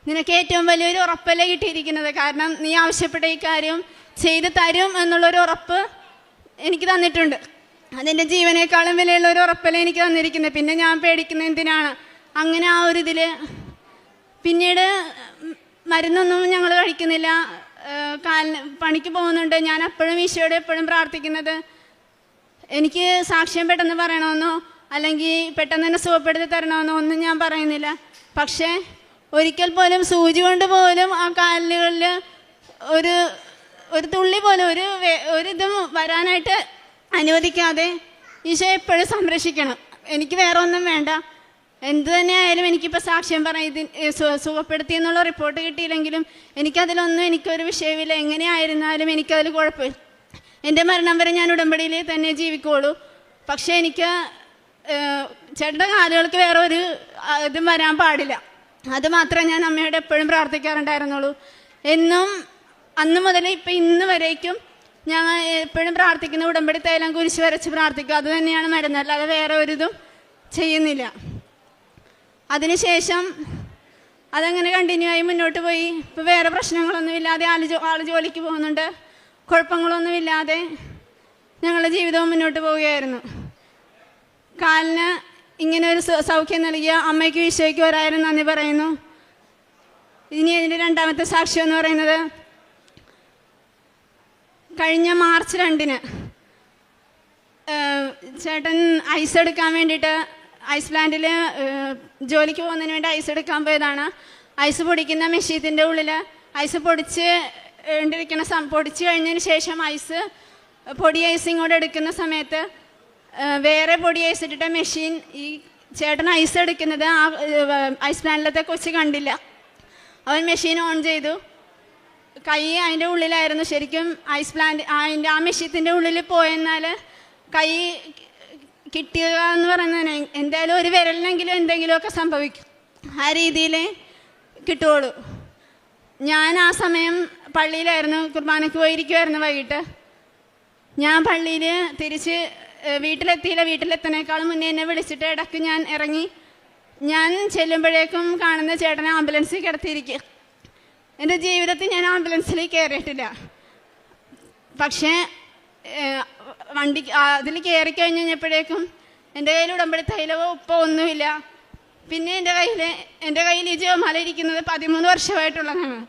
നിനക്ക് ഏറ്റവും വലിയൊരു ഉറപ്പല്ലേ കിട്ടിയിരിക്കുന്നത്, കാരണം നീ ആവശ്യപ്പെട്ട ഈ കാര്യം ചെയ്ത് തരും എന്നുള്ളൊരു ഉറപ്പ് എനിക്ക് തന്നിട്ടുണ്ട്. അതെൻ്റെ ജീവനേക്കാളും വിലയുള്ള ഒരു ഉറപ്പല്ലേ എനിക്ക് തന്നിരിക്കുന്നത്. പിന്നെ ഞാൻ പേടിക്കുന്നത് എന്തിനാണ്? അങ്ങനെ ആ ഒരു ഇതിൽ പിന്നീട് മരുന്നൊന്നും ഞങ്ങൾ കഴിക്കുന്നില്ല. പണിക്ക് പോകുന്നുണ്ട്. ഞാൻ എപ്പോഴും ഈശോയോട് എപ്പോഴും പ്രാർത്ഥിക്കുന്നത്, എനിക്ക് സാക്ഷ്യം പെട്ടെന്ന് പറയണമെന്നോ അല്ലെങ്കിൽ പെട്ടെന്ന് തന്നെ സുഖപ്പെടുത്തി തരണമെന്നോ ഒന്നും ഞാൻ പറയുന്നില്ല. പക്ഷേ ഒരിക്കൽ പോലും സൂചി കൊണ്ട് പോലും ആ കാലുകളിൽ ഒരു തുള്ളി പോലും ഒരിതും വരാനായിട്ട് അനുവദിക്കാതെ ഈശോ എപ്പോഴും സംരക്ഷിക്കണം. എനിക്ക് വേറെ ഒന്നും വേണ്ട. എന്തു തന്നെയായാലും എനിക്കിപ്പോൾ സാക്ഷ്യം സുഖപ്പെടുത്തി എന്നുള്ള റിപ്പോർട്ട് കിട്ടിയില്ലെങ്കിലും എനിക്കതിലൊന്നും എനിക്കൊരു വിഷയമില്ല. എങ്ങനെയായിരുന്നാലും എനിക്കതിൽ കുഴപ്പമില്ല. എൻ്റെ മരണം വരെ ഞാൻ ഉടമ്പടിയിൽ തന്നെ ജീവിക്കുകയുള്ളൂ. പക്ഷേ എനിക്ക് ചേട്ടൻ്റെ കാലുകൾക്ക് വേറെ ഒരു ഇതും വരാൻ പാടില്ല. അത് മാത്രമേ ഞാൻ അമ്മയോട് എപ്പോഴും പ്രാർത്ഥിക്കാറുണ്ടായിരുന്നുള്ളൂ. എന്നും അന്ന് മുതൽ ഇപ്പം ഇന്ന് വരേക്കും ഞാൻ എപ്പോഴും പ്രാർത്ഥിക്കുന്ന ഉടമ്പടി തൈലം കുരിശ് വരച്ച് പ്രാർത്ഥിക്കുക. അത് തന്നെയാണ് മരുന്ന്, അല്ലാതെ വേറെ ഒരിതും ചെയ്യുന്നില്ല. അതിനുശേഷം അതങ്ങനെ കണ്ടിന്യൂ ആയി മുന്നോട്ട് പോയി. ഇപ്പോൾ വേറെ പ്രശ്നങ്ങളൊന്നുമില്ലാതെ ആൾ ജോലിക്ക് പോകുന്നുണ്ട്. കുഴപ്പങ്ങളൊന്നുമില്ലാതെ ഞങ്ങളുടെ ജീവിതവും മുന്നോട്ട് പോവുകയായിരുന്നു. കാലിന് ഇങ്ങനെ ഒരു സൗഖ്യം നൽകിയ അമ്മയ്ക്കും ഈശോയ്ക്കും 1000 നന്ദി പറയുന്നു. ഇനി ഇതിൻ്റെ രണ്ടാമത്തെ സാക്ഷ്യം എന്ന് പറയുന്നത്, കഴിഞ്ഞ മാർച്ച് 2 ചേട്ടൻ ഐസ് എടുക്കാൻ വേണ്ടിയിട്ട് ഐസ് പ്ലാന്റിൽ ജോലിക്ക് പോകുന്നതിന് വേണ്ടി ഐസ് എടുക്കാൻ പോയതാണ്. ഐസ് പൊടിക്കുന്ന മെഷീൻ്റെ ഉള്ളിൽ ഐസ് പൊടിച്ച് പൊടിച്ച് കഴിഞ്ഞതിന് ശേഷം പൊടി ഐസ് ഇങ്ങോട്ട് എടുക്കുന്ന സമയത്ത് വേറെ പൊടി ഐസ് ഇട്ടിട്ട് മെഷീൻ ഈ ചേട്ടൻ ഐസ് എടുക്കുന്നത് ആ ഐസ് പ്ലാന്റിലത്തെ കൊച്ച് കണ്ടില്ല. അവൻ മെഷീൻ ഓൺ ചെയ്തു. കൈ അതിൻ്റെ ഉള്ളിലായിരുന്നു. ശരിക്കും ഐസ് പ്ലാന്റ് ആ മെഷീൻ്റെ ഉള്ളിൽ പോയെന്നാൽ കൈ കിട്ടുക എന്ന് പറയുന്നതിന് എന്തായാലും ഒരു വിരലിനെങ്കിലും എന്തെങ്കിലുമൊക്കെ സംഭവിക്കും. ആ രീതിയിൽ കിട്ടുകയുള്ളൂ. ഞാൻ ആ സമയം പള്ളിയിലായിരുന്നു, കുർബാനയ്ക്ക് പോയിരിക്കുമായിരുന്നു വൈകിട്ട്. ഞാൻ പള്ളിയിൽ തിരിച്ച് വീട്ടിലെത്തിയില്ല. വീട്ടിലെത്തുന്നേക്കാളും മുന്നേ എന്നെ വിളിച്ചിട്ട് ഇടയ്ക്ക് ഞാൻ ഇറങ്ങി. ഞാൻ ചെല്ലുമ്പോഴേക്കും കാണുന്ന ചേട്ടനെ ആംബുലൻസിൽ കിടത്തിയിരിക്കുക. എൻ്റെ ജീവിതത്തിൽ ഞാൻ ആംബുലൻസിൽ കയറിയിട്ടില്ല. പക്ഷേ വണ്ടി അതിൽ കയറി കഴിഞ്ഞ് കഴിഞ്ഞപ്പോഴേക്കും എൻ്റെ കയ്യിൽ ഉടമ്പടി തൈലമോ ഉപ്പോ ഒന്നുമില്ല. പിന്നെ എൻ്റെ കയ്യിൽ ഈ ജപമാല ഇരിക്കുന്നത് 13 വർഷമായിട്ടുള്ളതാണ്.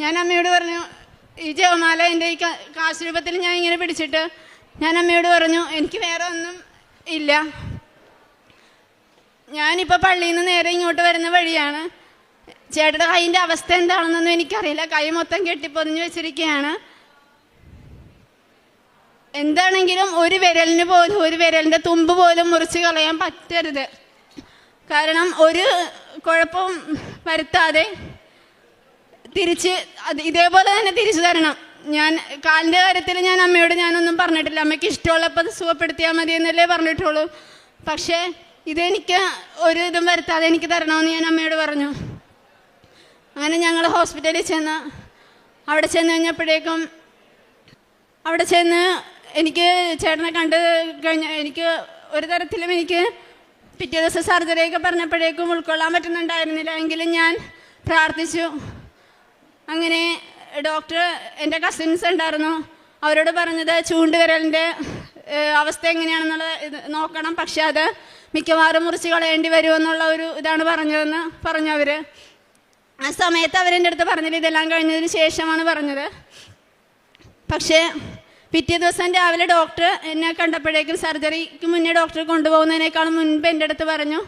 ഞാൻ അമ്മയോട് പറഞ്ഞു, ഈ ജപമാല എൻ്റെ ഈ കാശ് രൂപത്തിൽ ഞാൻ ഇങ്ങനെ പിടിച്ചിട്ട് ഞാൻ അമ്മയോട് പറഞ്ഞു, എനിക്ക് വേറെ ഒന്നും ഇല്ല. ഞാനിപ്പോൾ പള്ളിയിൽ നിന്ന് നേരെ ഇങ്ങോട്ട് വരുന്ന വഴിയാണ്. ചേട്ടൻ്റെ കൈയിൻ്റെ അവസ്ഥ എന്താണെന്നൊന്നും എനിക്കറിയില്ല. കൈ മൊത്തം കെട്ടിപ്പൊതിഞ്ഞ് വെച്ചിരിക്കുകയാണ്. എന്താണെങ്കിലും ഒരു വിരലിൻ്റെ തുമ്പ് പോലും മുറിച്ച് കളയാൻ പറ്റരുത്. കാരണം ഒരു കുഴപ്പം വരുത്താതെ ഇതേപോലെ തന്നെ തിരിച്ചു തരണം. ഞാൻ കാലിൻ്റെ കാര്യത്തിൽ ഞാൻ അമ്മയോട് ഞാനൊന്നും പറഞ്ഞിട്ടില്ല. അമ്മയ്ക്ക് ഇഷ്ടമുള്ളപ്പോൾ സുഖപ്പെടുത്തിയാൽ മതി എന്നല്ലേ പറഞ്ഞിട്ടുള്ളൂ. പക്ഷേ ഇതെനിക്ക് ഒരു ഇതും വരുത്താതെ എനിക്ക് തരണമെന്ന് ഞാൻ അമ്മയോട് പറഞ്ഞു. അങ്ങനെ ഞങ്ങൾ ഹോസ്പിറ്റലിൽ അവിടെ ചെന്ന് കഴിഞ്ഞപ്പോഴേക്കും എനിക്ക് ചേട്ടനെ കണ്ട് എനിക്ക് ഒരു തരത്തിലും എനിക്ക് പിറ്റേ ദിവസം സർജറിയൊക്കെ പറഞ്ഞപ്പോഴേക്കും ഉൾക്കൊള്ളാൻ പറ്റുന്നുണ്ടായിരുന്നില്ല. എങ്കിലും ഞാൻ പ്രാർത്ഥിച്ചു. അങ്ങനെ ഡോക്ടർ, എൻ്റെ കസിൻസ് ഉണ്ടായിരുന്നു, അവരോട് പറഞ്ഞത് ചൂണ്ടുവിരലിൻ്റെ അവസ്ഥ എങ്ങനെയാണെന്നുള്ളത് നോക്കണം, പക്ഷെ അത് മിക്കവാറും മുറിച്ച് കളയേണ്ടി വരുമെന്നുള്ള ഒരു ഇതാണ് പറഞ്ഞതെന്ന് പറഞ്ഞവർ. ആ സമയത്ത് അവരെൻ്റെ അടുത്ത് പറഞ്ഞില്ല, ഇതെല്ലാം കഴിഞ്ഞതിന് ശേഷമാണ് പറഞ്ഞത്. പക്ഷേ പിറ്റേ ദിവസം രാവിലെ ഡോക്ടർ എന്നെ കണ്ടപ്പോഴേക്കും സർജറിക്ക് മുന്നേ ഡോക്ടർ കൊണ്ടുപോകുന്നതിനേക്കാളും മുൻപ് എൻ്റെ അടുത്ത് പറഞ്ഞു,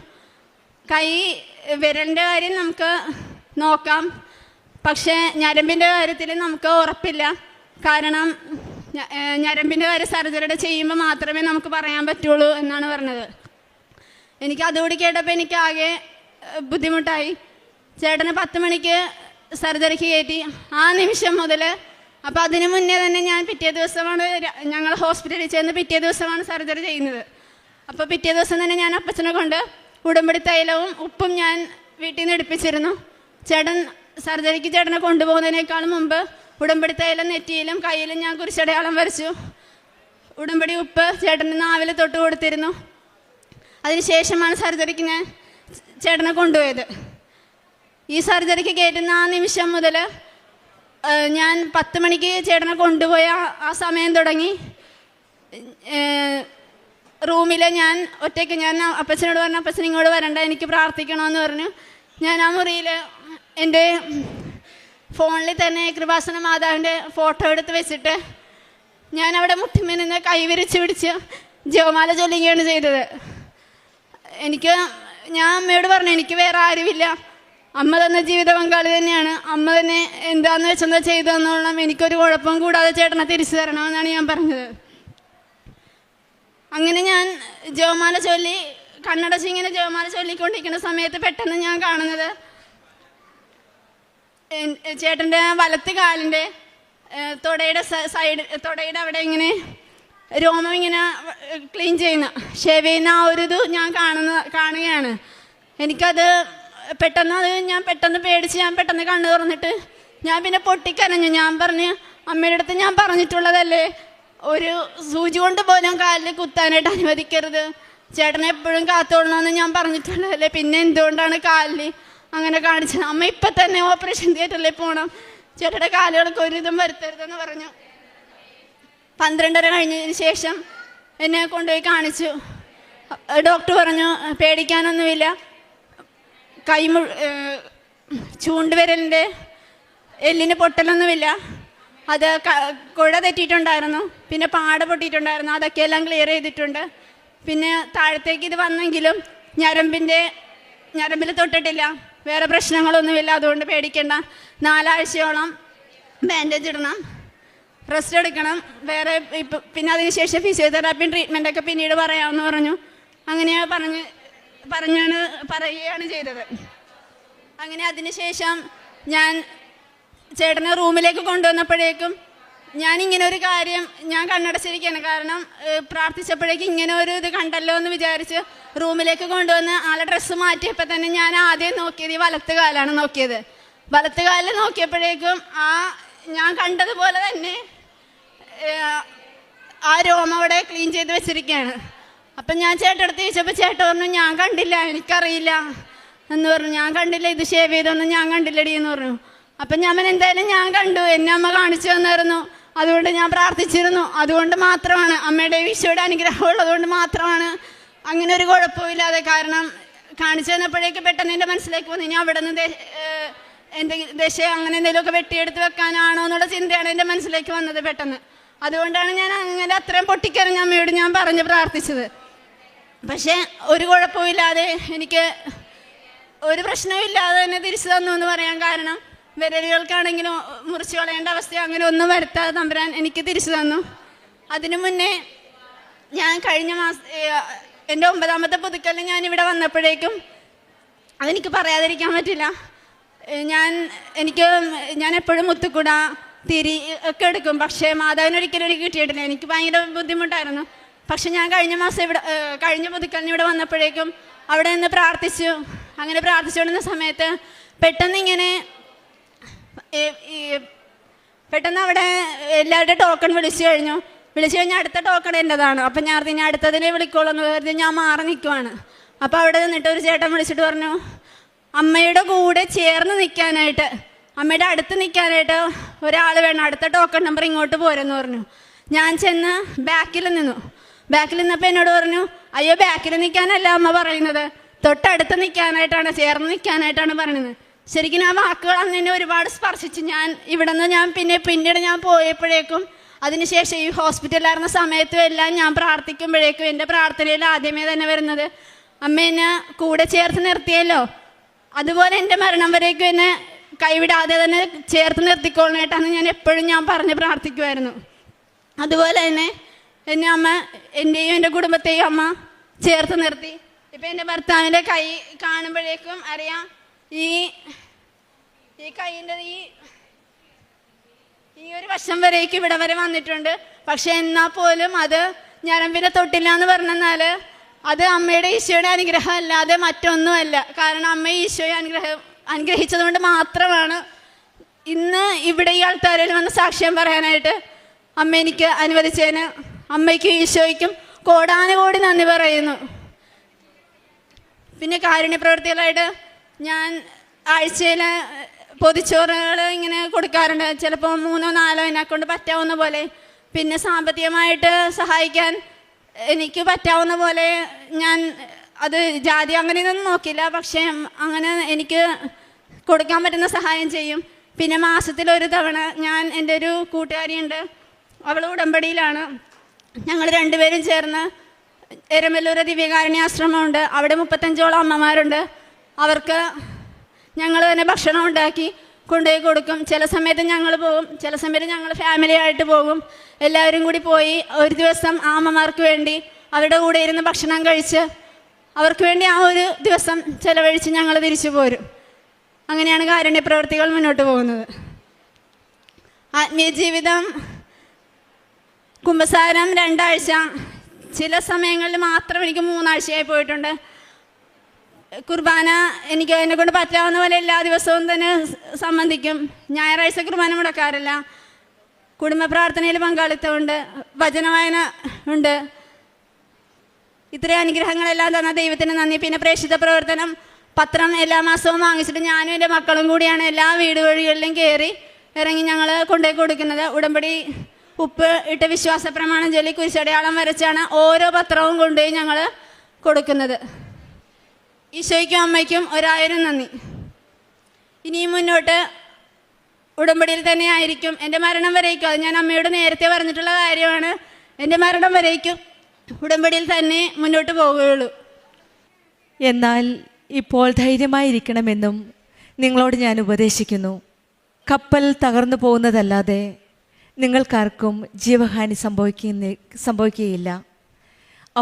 വിരലിൻ്റെ കാര്യം നമുക്ക് നോക്കാം, പക്ഷേ ഞരമ്പിൻ്റെ കാര്യത്തിൽ നമുക്ക് ഉറപ്പില്ല. കാരണം ഞരമ്പിൻ്റെ കാര്യം സർജറിയുടെ ചെയ്യുമ്പോൾ മാത്രമേ നമുക്ക് പറയാൻ പറ്റുള്ളൂ എന്നാണ് പറഞ്ഞത്. എനിക്ക് അതുകൂടി കേട്ടപ്പോൾ എനിക്ക് ആകെ ബുദ്ധിമുട്ടായി. ചേട്ടന് 10 മണിക്ക് സർജറിക്ക് കയറ്റി. ആ നിമിഷം മുതൽ, അപ്പോൾ അതിന് മുന്നേ തന്നെ ഞാൻ പിറ്റേ ദിവസമാണ് ഞങ്ങൾ ഹോസ്പിറ്റലിൽ ചെന്ന് പിറ്റേ ദിവസമാണ് സർജറി ചെയ്യുന്നത്. അപ്പോൾ പിറ്റേ ദിവസം തന്നെ ഞാൻ അപ്പച്ചനെ കൊണ്ട് ഉടമ്പടി തൈലവും ഉപ്പും ഞാൻ വീട്ടിൽ നിന്ന് എടുപ്പിച്ചിരുന്നു. സർജറിക്ക് ചേട്ടനെ കൊണ്ടുപോകുന്നതിനേക്കാളും മുമ്പ് ഉടമ്പടി തൈലം നെറ്റിയിലും കയ്യിലും ഞാൻ കുരിശടയാളം വരച്ചു. ഉടമ്പടി ഉപ്പ് ചേട്ടൻ്റെ നാവിൽ തൊട്ട് കൊടുത്തിരുന്നു. അതിനുശേഷമാണ് സർജറിക്ക് ഞാൻ ചേട്ടനെ കൊണ്ടുപോയത്. ഈ സർജറിക്ക് കയറ്റുന്ന ആ നിമിഷം മുതൽ ഞാൻ 10 മണിക്ക് ചേട്ടനെ കൊണ്ടുപോയ ആ സമയം തുടങ്ങി റൂമിൽ ഞാൻ ഒറ്റയ്ക്ക്, ഞാൻ അപ്പച്ചനോട് പറഞ്ഞു, അപ്പച്ചൻ ഇങ്ങോട്ട് വരണ്ട, എനിക്ക് പ്രാർത്ഥിക്കണമെന്ന് പറഞ്ഞു. ഞാൻ ആ മുറിയിൽ എൻ്റെ ഫോണിൽ തന്നെ കൃപാസന മാതാവിൻ്റെ ഫോട്ടോ എടുത്ത് വെച്ചിട്ട് ഞാൻ അവിടെ മുട്ടിമേൽ നിന്ന് കൈവിരിച്ച് പിടിച്ച് ജപമാല ചൊല്ലുകയാണ് ചെയ്തത്. ഞാൻ അമ്മയോട് പറഞ്ഞു, എനിക്ക് വേറെ ആരുമില്ല, അമ്മ തന്ന ജീവിത പങ്കാളി തന്നെയാണ്, അമ്മ തന്നെ എന്താന്ന് വെച്ചെന്താ ചെയ്തതെന്നോളം എനിക്കൊരു കുഴപ്പം കൂടാതെ ചേട്ടനെ തിരിച്ചു തരണമെന്നാണ് ഞാൻ പറഞ്ഞത്. അങ്ങനെ ഞാൻ ജപമാല ചൊല്ലി കണ്ണടച്ച് ഇങ്ങനെ ജപമാല ചൊല്ലിക്കൊണ്ടിരിക്കുന്ന സമയത്ത് പെട്ടെന്ന് ഞാൻ കാണുന്നത് ചേട്ടൻ്റെ വലത്ത് കാലിൻ്റെ തൊടയുടെ അവിടെ ഇങ്ങനെ രോമം ഇങ്ങനെ ക്ലീൻ ചെയ്യുന്ന, ഷേവ് ചെയ്യുന്ന ആ ഒരു ഇത് ഞാൻ കാണുകയാണ്. എനിക്കത് ഞാൻ പെട്ടെന്ന് പേടിച്ച് ഞാൻ പെട്ടെന്ന് കണ്ണു തുറന്നിട്ട് ഞാൻ പിന്നെ പൊട്ടിക്കരഞ്ഞു. ഞാൻ പറഞ്ഞു, അമ്മയുടെ അടുത്ത് ഞാൻ പറഞ്ഞിട്ടുള്ളതല്ലേ, ഒരു സൂചി കൊണ്ട് പോലും കാലിൽ കുത്താനായിട്ട് അനുവദിക്കരുത്, ചേട്ടനെ എപ്പോഴും കാത്തോളണമെന്ന് ഞാൻ പറഞ്ഞിട്ടുള്ളതല്ലേ, പിന്നെ എന്തുകൊണ്ടാണ് കാലിൽ അങ്ങനെ കാണിച്ചത്? അമ്മ ഇപ്പം തന്നെ ഓപ്പറേഷൻ തിയേറ്ററിൽ പോകണം, ചേട്ടയുടെ കാലുകൾക്ക് ഒരു ഇതും വരുത്തരുതെന്ന് പറഞ്ഞു. 12:30 കഴിഞ്ഞതിന് ശേഷം എന്നെ കൊണ്ടുപോയി കാണിച്ചു. ഡോക്ടർ പറഞ്ഞു, പേടിക്കാനൊന്നുമില്ല, ചൂണ്ടുവിരലിൻ്റെ എല്ലിന് പൊട്ടലൊന്നുമില്ല, അത് കുഴ തെറ്റിയിട്ടുണ്ടായിരുന്നു, പിന്നെ പാട പൊട്ടിയിട്ടുണ്ടായിരുന്നു, അതൊക്കെ എല്ലാം ക്ലിയർ ചെയ്തിട്ടുണ്ട്. പിന്നെ താഴത്തേക്ക് ഇത് വന്നെങ്കിലും ഞരമ്പിൽ തൊട്ടിട്ടില്ല, വേറെ പ്രശ്നങ്ങളൊന്നുമില്ല, അതുകൊണ്ട് പേടിക്കേണ്ട. 4 ആഴ്ചയോളം ബാൻഡേജ് ഇടണം, റെസ്റ്റ് എടുക്കണം, വേറെ ഇപ്പം പിന്നെ അതിനുശേഷം ഫിസിയോതെറാപ്പിയും ട്രീറ്റ്മെൻറ്റൊക്കെ പിന്നീട് പറയാമെന്ന് പറഞ്ഞു. അങ്ങനെ പറയുകയാണ് ചെയ്തത്. അങ്ങനെ അതിനുശേഷം ഞാൻ ചേട്ടനെ റൂമിലേക്ക് കൊണ്ടുവന്നപ്പോഴേക്കും ഞാനിങ്ങനെ ഒരു കാര്യം ഞാൻ കണ്ണടച്ചിരിക്കുകയാണ്. കാരണം പ്രാർത്ഥിച്ചപ്പോഴേക്കും ഇങ്ങനെ ഒരു ഇത് കണ്ടല്ലോ എന്ന് വിചാരിച്ച് റൂമിലേക്ക് കൊണ്ടുവന്ന് ആളെ ഡ്രസ്സ് മാറ്റിയപ്പോൾ തന്നെ ഞാൻ ആദ്യം നോക്കിയത് ഈ വലത്ത് കാലാണ് നോക്കിയത്. വലത്ത് കാലിൽ നോക്കിയപ്പോഴേക്കും ഞാൻ കണ്ടതുപോലെ തന്നെ ആ രോമം അവിടെ ക്ലീൻ ചെയ്ത് വെച്ചിരിക്കുകയാണ്. അപ്പം ഞാൻ ചേട്ടടുത്ത് ചോദിച്ചപ്പോൾ ചേട്ടൻ പറഞ്ഞു ഞാൻ കണ്ടില്ല, എനിക്കറിയില്ല എന്ന് പറഞ്ഞു. ഞാൻ കണ്ടില്ല, ഇത് ഷേവ് ചെയ്തൊന്നും ഞാൻ കണ്ടില്ലടി എന്ന് പറഞ്ഞു. അപ്പം ഞാൻ എന്തായാലും ഞാൻ കണ്ടു, എന്നെ അമ്മ കാണിച്ചു തന്നായിരുന്നു, അതുകൊണ്ട് ഞാൻ പ്രാർത്ഥിച്ചിരുന്നു, അതുകൊണ്ട് മാത്രമാണ് അമ്മയുടെ ഈശോയുടെ അനുഗ്രഹം ഉള്ളതുകൊണ്ട് മാത്രമാണ് അങ്ങനെ ഒരു കുഴപ്പമില്ലാതെ. കാരണം കാണിച്ചു തന്നപ്പോഴേക്ക് പെട്ടെന്ന് എൻ്റെ മനസ്സിലേക്ക് വന്നു, ഇനി അവിടെ നിന്ന് എന്തെങ്കിലും ദശ അങ്ങനെ എന്തെങ്കിലുമൊക്കെ വെട്ടിയെടുത്ത് വെക്കാനാണോ എന്നുള്ള ചിന്തയാണ് എൻ്റെ മനസ്സിലേക്ക് വന്നത് പെട്ടെന്ന്. അതുകൊണ്ടാണ് ഞാൻ അങ്ങനെ അത്രയും പൊട്ടിക്കരഞ്ഞ അമ്മയോട് ഞാൻ പറഞ്ഞ് പ്രാർത്ഥിച്ചത്. പക്ഷേ ഒരു കുഴപ്പമില്ലാതെ എനിക്ക് ഒരു പ്രശ്നമില്ലാതെ തന്നെ തിരിച്ചു തന്നു എന്ന് പറയാൻ കാരണം വിരലുകൾക്കാണെങ്കിലും മുറിച്ച് കളയേണ്ട അവസ്ഥ അങ്ങനെ ഒന്നും വരുത്താതെ തമ്പുരാൻ എനിക്ക് തിരിച്ചു തന്നു. അതിനു മുന്നേ ഞാൻ കഴിഞ്ഞ മാസം എൻ്റെ 9ാമത്തെ പുതുക്കലിന് ഞാനിവിടെ വന്നപ്പോഴേക്കും അതെനിക്ക് പറയാതിരിക്കാൻ പറ്റില്ല. ഞാൻ എപ്പോഴും മുത്തുക്കുട തിരി ഒക്കെ എടുക്കും, പക്ഷേ മാതാവിനൊരിക്കലും എനിക്ക് കിട്ടിയിട്ടില്ല. എനിക്ക് ഭയങ്കര ബുദ്ധിമുട്ടായിരുന്നു. പക്ഷെ ഞാൻ കഴിഞ്ഞ പുതുക്കലിന് ഇവിടെ വന്നപ്പോഴേക്കും അവിടെ നിന്ന് പ്രാർത്ഥിച്ചു. അങ്ങനെ പ്രാർത്ഥിച്ചുകൊണ്ടിരുന്ന സമയത്ത് പെട്ടെന്ന് അവിടെ എല്ലാവരുടെ ടോക്കൺ വിളിച്ചു കഴിഞ്ഞാൽ അടുത്ത ടോക്കൺ എൻ്റെതാണ്. അപ്പം ഞാൻ ഇനി അടുത്തതിനെ വിളിക്കോളൂ എന്ന് കരുതി ഞാൻ മാറി നിൽക്കുവാണ്. അപ്പോൾ അവിടെ നിന്നിട്ട് ഒരു ചേട്ടൻ വിളിച്ചിട്ട് പറഞ്ഞു, അമ്മയുടെ കൂടെ ചേർന്ന് നിൽക്കാനായിട്ട്, അമ്മയുടെ അടുത്ത് നിൽക്കാനായിട്ട് ഒരാൾ വേണം, അടുത്ത ടോക്കൺ നമ്പർ ഇങ്ങോട്ട് പോരെന്ന് പറഞ്ഞു. ഞാൻ ചെന്ന് ബാക്കിൽ നിന്നപ്പോൾ എന്നോട് പറഞ്ഞു, അയ്യോ ബാക്കിൽ നിൽക്കാനല്ല അമ്മ പറയുന്നത്, തൊട്ടടുത്ത് നിൽക്കാനായിട്ടാണ്, ചേർന്ന് നിൽക്കാനായിട്ടാണ് പറയുന്നത്. ശരിക്കും ആ വാക്കുകൾ അന്ന് എന്നെ ഒരുപാട് സ്പർശിച്ചു. പിന്നീട് ഞാൻ പോയപ്പോഴേക്കും അതിനുശേഷം ഈ ഹോസ്പിറ്റലിലായിരുന്ന സമയത്തും എല്ലാം ഞാൻ പ്രാർത്ഥിക്കുമ്പോഴേക്കും എൻ്റെ പ്രാർത്ഥനയിൽ ആദ്യമേ തന്നെ വരുന്നത്, അമ്മ എന്നെ കൂടെ ചേർത്ത് നിർത്തിയല്ലോ, അതുപോലെ എൻ്റെ മരണം വരേക്കും എന്നെ കൈവിടാതെ തന്നെ ചേർത്ത് നിർത്തിക്കൊള്ളണേട്ടാണ് ഞാൻ പറഞ്ഞ് പ്രാർത്ഥിക്കുമായിരുന്നു. അതുപോലെ തന്നെ എന്നെ അമ്മ എൻ്റെയും എൻ്റെ കുടുംബത്തെയും അമ്മ ചേർത്ത് നിർത്തി. ഇപ്പം എൻ്റെ ഭർത്താവിൻ്റെ കൈ കാണുമ്പോഴേക്കും അറിയാം, ഈ കൈയിൻ്റെ ഈ ഒരു വശം വരേക്കും ഇവിടെ വരെ വന്നിട്ടുണ്ട്. പക്ഷെ എന്നാൽ പോലും അത് ഞരമ്പിനെ തൊട്ടില്ല എന്ന് പറഞ്ഞാൽ അത് അമ്മയുടെ ഈശോയുടെ അനുഗ്രഹം അല്ലാതെ മറ്റൊന്നുമല്ല. കാരണം അമ്മ ഈശോയെ അനുഗ്രഹിച്ചതുകൊണ്ട് മാത്രമാണ് ഇന്ന് ഇവിടെ ഈ ആൾക്കാരിൽ വന്ന് സാക്ഷ്യം പറയാനായിട്ട് അമ്മ എനിക്ക് അനുവദിച്ചതിന് അമ്മയ്ക്കും ഈശോയ്ക്കും കോടാനുകോടി നന്ദി പറയുന്നു. പിന്നെ കാരുണ്യ പ്രവൃത്തികളായിട്ട് ഞാൻ ആഴ്ചയിൽ പൊതിച്ചോറുകൾ ഇങ്ങനെ കൊടുക്കാറുണ്ട്. ചിലപ്പോൾ 3-4 എന്നെക്കൊണ്ട് പറ്റാവുന്ന പോലെ. പിന്നെ സാമ്പത്തികമായിട്ട് സഹായിക്കാൻ എനിക്ക് പറ്റാവുന്ന പോലെ ഞാൻ അത് ജാതി അങ്ങനെയൊന്നും നോക്കില്ല, പക്ഷേ അങ്ങനെ എനിക്ക് കൊടുക്കാൻ പറ്റുന്ന സഹായം ചെയ്യും. പിന്നെ മാസത്തിലൊരു തവണ എൻ്റെ ഒരു കൂട്ടുകാരിയുണ്ട്, അവൾ ഉടമ്പടിയിലാണ്. ഞങ്ങൾ 2 പേരും ചേർന്ന് എരമല്ലൂർ ദിവ്യകാരുണ്യാശ്രമമുണ്ട്, അവിടെ 35ഓളം അമ്മമാരുണ്ട്. അവർക്ക് ഞങ്ങൾ തന്നെ ഭക്ഷണം ഉണ്ടാക്കി കൊണ്ടുപോയി കൊടുക്കും. ചില സമയത്ത് ഞങ്ങൾ പോകും, ചില സമയത്ത് ഞങ്ങൾ ഫാമിലിയായിട്ട് പോകും. എല്ലാവരും കൂടി പോയി ഒരു ദിവസം ആ അമ്മമാർക്ക് വേണ്ടി അവരുടെ കൂടെ ഇരുന്ന് ഭക്ഷണം കഴിച്ച് അവർക്ക് വേണ്ടി ആ ഒരു ദിവസം ചിലവഴിച്ച് ഞങ്ങൾ തിരിച്ചു പോരും. അങ്ങനെയാണ് കാരുണ്യ പ്രവൃത്തികൾ മുന്നോട്ട് പോകുന്നത്. ആത്മീയ ജീവിതം കുമ്പസാരം 2 ആഴ്ച, ചില സമയങ്ങളിൽ മാത്രം എനിക്ക് 3 ആഴ്ചയായി പോയിട്ടുണ്ട്. കുർബാന എനിക്ക് എന്നെക്കൊണ്ട് പറ്റാവുന്ന പോലെ എല്ലാ ദിവസവും തന്നെ സംബന്ധിക്കും. ഞായറാഴ്ച കുർബാന മുടക്കാറില്ല. കുടുംബ പ്രാർത്ഥനയിൽ പങ്കാളിത്തമുണ്ട്, വചനവായന ഉണ്ട്. ഇത്രയും അനുഗ്രഹങ്ങളെല്ലാം തന്ന ദൈവത്തിന് നന്ദി. പിന്നെ പ്രേക്ഷിത പ്രവർത്തനം പത്രം എല്ലാ മാസവും വാങ്ങിച്ചിട്ട് ഞാനും എൻ്റെ മക്കളും കൂടിയാണ് എല്ലാ വീട് വഴികളിലും കയറി ഇറങ്ങി ഞങ്ങൾ കൊണ്ടുപോയി കൊടുക്കുന്നത്. ഉടമ്പടി ഉപ്പ് ഇട്ട് വിശ്വാസ പ്രമാണം ചൊല്ലി കുരിശടയാളം വരച്ചാണ് ഓരോ പത്രവും കൊണ്ടുപോയി ഞങ്ങൾ കൊടുക്കുന്നത്. ഈശോയ്ക്കും അമ്മയ്ക്കും 1000 നന്ദി. ഇനിയും മുന്നോട്ട് ഉടമ്പടിയിൽ തന്നെ ആയിരിക്കും എൻ്റെ മരണം വരേക്കും. അത് ഞാൻ അമ്മയോട് നേരത്തെ പറഞ്ഞിട്ടുള്ള കാര്യമാണ്. എൻ്റെ മരണം വരേക്കും ഉടമ്പടിയിൽ തന്നെ മുന്നോട്ട് പോവുകയുള്ളൂ. എന്നാൽ ഇപ്പോൾ ധൈര്യമായിരിക്കണമെന്നും നിങ്ങളോട് ഞാൻ ഉപദേശിക്കുന്നു, കപ്പൽ തകർന്നു പോകുന്നതല്ലാതെ നിങ്ങൾക്കാർക്കും ജീവഹാനി സംഭവിക്കുകയില്ല.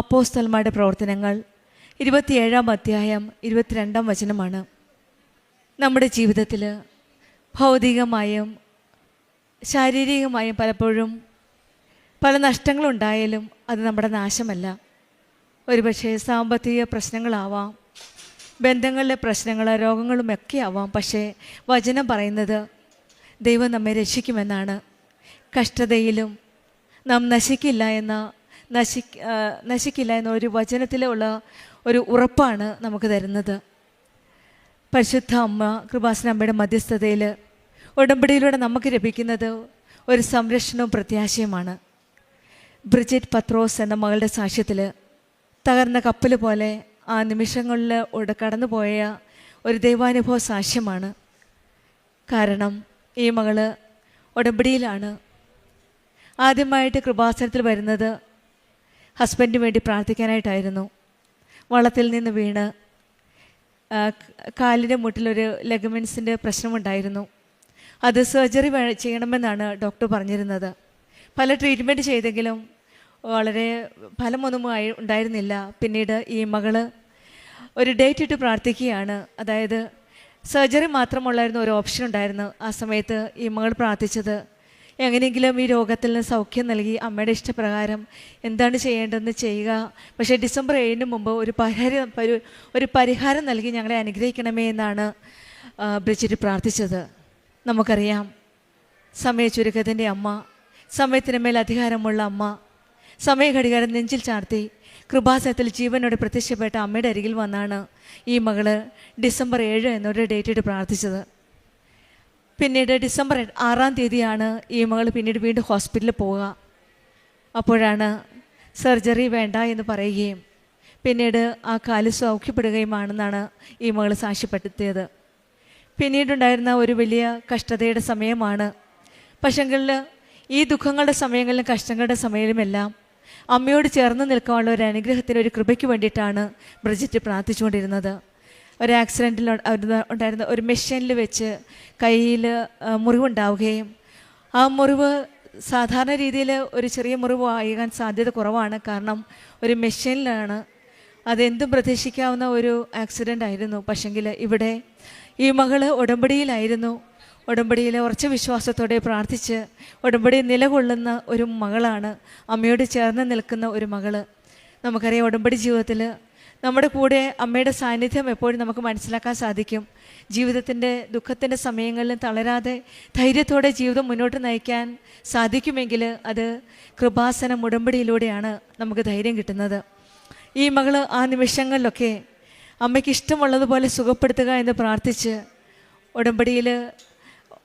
അപ്പോസ്തലന്മാരുടെ പ്രവർത്തനങ്ങൾ 27-ാം അധ്യായം 22-ാം വചനമാണ്. നമ്മുടെ ജീവിതത്തിൽ ഭൗതികമായും ശാരീരികമായും പലപ്പോഴും പല നഷ്ടങ്ങളുണ്ടായാലും അത് നമ്മുടെ നാശമല്ല. ഒരുപക്ഷെ സാമ്പത്തിക പ്രശ്നങ്ങളാവാം, ബന്ധങ്ങളിലെ പ്രശ്നങ്ങൾ, രോഗങ്ങളുമൊക്കെ ആവാം. പക്ഷേ വചനം പറയുന്നത് ദൈവം നമ്മെ രക്ഷിക്കുമെന്നാണ്. കഷ്ടതയിലും നാം നശിക്കില്ല എന്ന ഒരു വചനത്തിലുള്ള ഒരു ഉറപ്പാണ് നമുക്ക് തരുന്നത്. പരിശുദ്ധ അമ്മ കൃപാസന അമ്മയുടെ മധ്യസ്ഥതയിൽ ഉടമ്പടിയിലൂടെ നമുക്ക് ലഭിക്കുന്നത് ഒരു സംരക്ഷണവും പ്രത്യാശയുമാണ്. ബ്രിജിറ്റ് പത്രോസ് എന്ന മകളുടെ സാക്ഷ്യത്തിൽ തകർന്ന കപ്പൽ പോലെ ആ നിമിഷങ്ങളിൽ കടന്നുപോയ ഒരു ദൈവാനുഭവ സാക്ഷ്യമാണ്. കാരണം ഈ മകള് ഉടമ്പടിയിലാണ്. ആദ്യമായിട്ട് കൃപാസനത്തിൽ വരുന്നത് ഹസ്ബൻഡിന് വേണ്ടി പ്രാർത്ഥിക്കാനായിട്ടായിരുന്നു. വള്ളത്തിൽ നിന്ന് വീണ് കാലിൻ്റെ മുട്ടിലൊരു ലെഗമെൻസിൻ്റെ പ്രശ്നമുണ്ടായിരുന്നു. അത് സർജറി ചെയ്യണമെന്നാണ് ഡോക്ടർ പറഞ്ഞിരുന്നത്. പല ട്രീറ്റ്മെൻറ്റ് ചെയ്തെങ്കിലും വളരെ ഫലമൊന്നും ഉണ്ടായിരുന്നില്ല. പിന്നീട് ഈ മകള് ഒരു ഡേറ്റ് ഇട്ട് പ്രാർത്ഥിക്കുകയാണ്. അതായത് സർജറി മാത്രമുള്ളായിരുന്നു ഒരു ഓപ്ഷൻ ഉണ്ടായിരുന്നു. ആ സമയത്ത് ഈ മകൾ പ്രാർത്ഥിച്ചത്, എങ്ങനെയെങ്കിലും ഈ രോഗത്തിൽ നിന്ന് സൗഖ്യം നൽകി അമ്മയുടെ ഇഷ്ടപ്രകാരം എന്താണ് ചെയ്യേണ്ടതെന്ന് ചെയ്യുക, പക്ഷേ ഡിസംബർ 7-ന് മുമ്പ് ഒരു പരിഹാരം നൽകി ഞങ്ങളെ അനുഗ്രഹിക്കണമേ എന്നാണ് ബ്രിജിറ്റ് പ്രാർത്ഥിച്ചത്. നമുക്കറിയാം, സമയചുരുക്കത്തിൻ്റെ അമ്മ, സമയത്തിന് മേൽ അധികാരമുള്ള അമ്മ, സമയഘടികാരം നെഞ്ചിൽ ചാർത്തി കൃപാസനത്തിൽ ജീവനോടെ പ്രത്യക്ഷപ്പെട്ട അമ്മയുടെ അരികിൽ വന്നാണ് ഈ മകള് ഡിസംബർ 7 എന്നൊരു ഡേറ്റ് ഇട്ട് പ്രാർത്ഥിച്ചത്. പിന്നീട് ഡിസംബർ 6-ാം തീയതിയാണ് ഈ മകൾ പിന്നീട് വീണ്ടും ഹോസ്പിറ്റലിൽ പോവുക. അപ്പോഴാണ് സർജറി വേണ്ട എന്ന് പറയുകയും പിന്നീട് ആ കാല് സൗഖ്യപ്പെടുകയുമാണെന്നാണ് ഈ മകൾ സാക്ഷ്യപ്പെടുത്തിയത്. പിന്നീടുണ്ടായിരുന്ന ഒരു വലിയ കഷ്ടതയുടെ സമയമാണ്. പക്ഷെങ്കിൽ ഈ ദുഃഖങ്ങളുടെ സമയങ്ങളിലും കഷ്ടങ്ങളുടെ സമയങ്ങളിലുമെല്ലാം അമ്മയോട് ചേർന്ന് നിൽക്കാനുള്ള ഒരു അനുഗ്രഹത്തിന്, ഒരു കൃപയ്ക്ക് വേണ്ടിയിട്ടാണ് ബ്രിജിറ്റ് പ്രാർത്ഥിച്ചുകൊണ്ടിരുന്നത്. ഒരു ആക്സിഡൻറ്റിൽ ഉണ്ടായിരുന്ന ഒരു മെഷീനിൽ വെച്ച് കയ്യിൽ മുറിവുണ്ടാവുകയും ആ മുറിവ് സാധാരണ രീതിയിൽ ഒരു ചെറിയ മുറിവ് ആകാൻ സാധ്യത കുറവാണ്. കാരണം ഒരു മെഷീനിലാണ്. അതെന്തും പ്രതീക്ഷിക്കാവുന്ന ഒരു ആക്സിഡൻ്റ് ആയിരുന്നു. പക്ഷെങ്കിൽ ഇവിടെ ഈ മകള് ഉടമ്പടിയിലായിരുന്നു. ഉടമ്പടിയിൽ ഉറച്ച വിശ്വാസത്തോടെ പ്രാർത്ഥിച്ച് ഉടമ്പടി നിലകൊള്ളുന്ന ഒരു മകളാണ്, അമ്മയോട് ചേർന്ന് നിൽക്കുന്ന ഒരു മകള്. നമുക്കറിയാം, ഉടമ്പടി ജീവിതത്തിൽ നമ്മുടെ കൂടെ അമ്മയുടെ സാന്നിധ്യം എപ്പോഴും നമുക്ക് മനസ്സിലാക്കാൻ സാധിക്കും. ജീവിതത്തിൻ്റെ ദുഃഖത്തിൻ്റെ സമയങ്ങളിലും തളരാതെ ധൈര്യത്തോടെ ജീവിതം മുന്നോട്ട് നയിക്കാൻ സാധിക്കുമെങ്കിൽ അത് കൃപാസനം ഉടമ്പടിയിലൂടെയാണ് നമുക്ക് ധൈര്യം കിട്ടുന്നത്. ഈ മകള് ആ നിമിഷങ്ങളിലൊക്കെ അമ്മയ്ക്ക് ഇഷ്ടമുള്ളതുപോലെ സുഖപ്പെടുത്തുക എന്ന് പ്രാർത്ഥിച്ച് ഉടമ്പടിയിൽ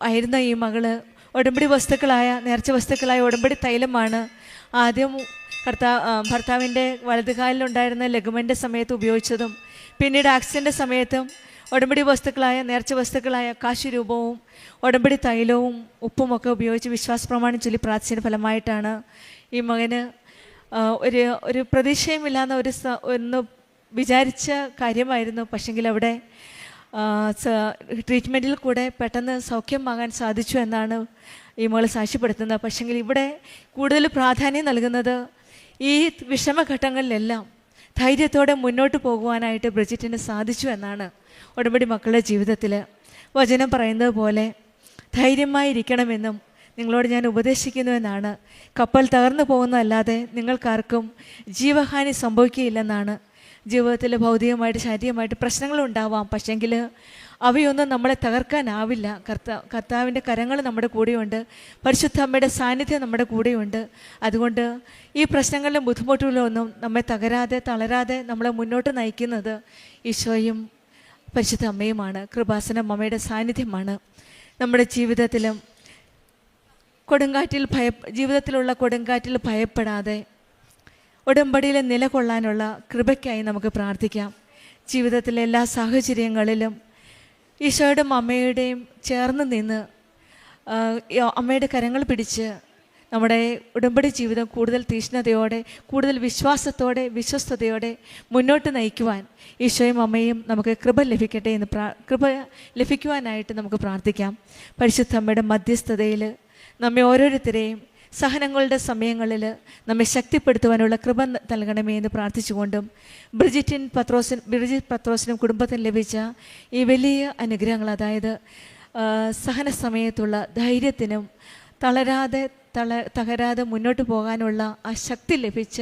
ആയിരുന്ന ഈ മകള് ഉടമ്പടി വസ്തുക്കളായ, നേർച്ച വസ്തുക്കളായ ഉടമ്പടി തൈലമാണ് ആദ്യം ഭർത്താവിൻ്റെ വലതുകാലിലുണ്ടായിരുന്ന ലെഗമെൻ്റെ സമയത്ത് ഉപയോഗിച്ചതും പിന്നീട് ആക്സിഡൻ്റ് സമയത്തും ഉടമ്പടി വസ്തുക്കളായ, നേർച്ച വസ്തുക്കളായ കാശുരൂപവും ഉടമ്പടി തൈലവും ഉപ്പുമൊക്കെ ഉപയോഗിച്ച് വിശ്വാസ പ്രമാണം ചൊല്ലി പ്രാർത്ഥിച്ചതിൻ്റെ ഫലമായിട്ടാണ് ഈ മകന് ഒരു പ്രതീക്ഷയുമില്ലാന്ന ഒന്ന് വിചാരിച്ച കാര്യമായിരുന്നു. പക്ഷെങ്കിൽ അവിടെ ട്രീറ്റ്മെൻറ്റിൽ കൂടെ പെട്ടെന്ന് സൗഖ്യമാകാൻ സാധിച്ചു എന്നാണ് ഈ മകൾ സാക്ഷ്യപ്പെടുത്തുന്നത്. പക്ഷെങ്കിൽ ഇവിടെ കൂടുതൽ പ്രാധാന്യം നൽകുന്നത് ഈ വിഷമഘട്ടങ്ങളിലെല്ലാം ധൈര്യത്തോടെ മുന്നോട്ട് പോകുവാനായിട്ട് ബ്രിജിറ്റിന് സാധിച്ചു എന്നാണ്. ഉടമ്പടി മക്കളുടെ ജീവിതത്തിൽ വചനം പറയുന്നത് പോലെ ധൈര്യമായിരിക്കണമെന്നും നിങ്ങളോട് ഞാൻ ഉപദേശിക്കുന്നുവെന്നാണ്. കപ്പൽ തകർന്നു പോകുന്നതല്ലാതെ നിങ്ങൾക്കാർക്കും ജീവഹാനി സംഭവിക്കുകയില്ലെന്നാണ്. ജീവിതത്തിൽ ഭൗതികമായിട്ട് ശാരീരികമായിട്ട് പ്രശ്നങ്ങളുണ്ടാവാം, പക്ഷെങ്കിൽ അവയൊന്നും നമ്മളെ തകർക്കാനാവില്ല. കർത്താവിൻ്റെ കരങ്ങൾ നമ്മുടെ കൂടെയുണ്ട്, പരിശുദ്ധ അമ്മയുടെ സാന്നിധ്യം നമ്മുടെ കൂടെയുണ്ട്. അതുകൊണ്ട് ഈ പ്രശ്നങ്ങളിലും ബുദ്ധിമുട്ടുകളൊന്നും നമ്മെ തളരാതെ നമ്മളെ മുന്നോട്ട് നയിക്കുന്നത് ഈശോയും പരിശുദ്ധ അമ്മയുമാണ്. കൃപാസനം അമ്മയുടെ സാന്നിധ്യമാണ്. നമ്മുടെ ജീവിതത്തിലും ജീവിതത്തിലുള്ള കൊടുങ്കാറ്റിൽ ഭയപ്പെടാതെ ഉടമ്പടിയിൽ നിലകൊള്ളാനുള്ള കൃപയ്ക്കായി നമുക്ക് പ്രാർത്ഥിക്കാം. ജീവിതത്തിലെ എല്ലാ സാഹചര്യങ്ങളിലും ഈശോയുടെയും അമ്മയുടെയും ചേർന്ന് നിന്ന് അമ്മയുടെ കരങ്ങൾ പിടിച്ച് നമ്മുടെ ഉടമ്പടി ജീവിതം കൂടുതൽ തീഷ്ണതയോടെ, കൂടുതൽ വിശ്വാസത്തോടെ, വിശ്വസ്തയോടെ മുന്നോട്ട് നയിക്കുവാൻ ഈശോയും അമ്മയും നമുക്ക് കൃപ ലഭിക്കട്ടെ എന്ന് കൃപ ലഭിക്കുവാനായിട്ട് നമുക്ക് പ്രാർത്ഥിക്കാം. പരിശുദ്ധ അമ്മയുടെ മധ്യസ്ഥതയിൽ നമ്മെ ഓരോരുത്തരെയും സഹനങ്ങളുടെ സമയങ്ങളിൽ നമ്മെ ശക്തിപ്പെടുത്തുവാനുള്ള കൃപ നൽകണമേ എന്ന് പ്രാർത്ഥിച്ചുകൊണ്ടും ബ്രിജിറ്റ് പത്രോസിനും കുടുംബത്തിനും ലഭിച്ച ഈ വലിയ അനുഗ്രഹങ്ങൾ, അതായത് സഹന സമയത്തുള്ള ധൈര്യത്തിനും തകരാതെ മുന്നോട്ട് പോകാനുള്ള ആ ശക്തി ലഭിച്ച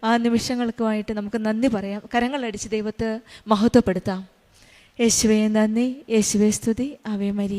ആ നിമിഷങ്ങൾക്കുമായിട്ട് നമുക്ക് നന്ദി പറയാം. കരങ്ങളടിച്ച് ദൈവത്തെ മഹത്വപ്പെടുത്താം. യേശുവേ നന്ദി, യേശുവേ സ്തുതി, ആവേ മരിയ.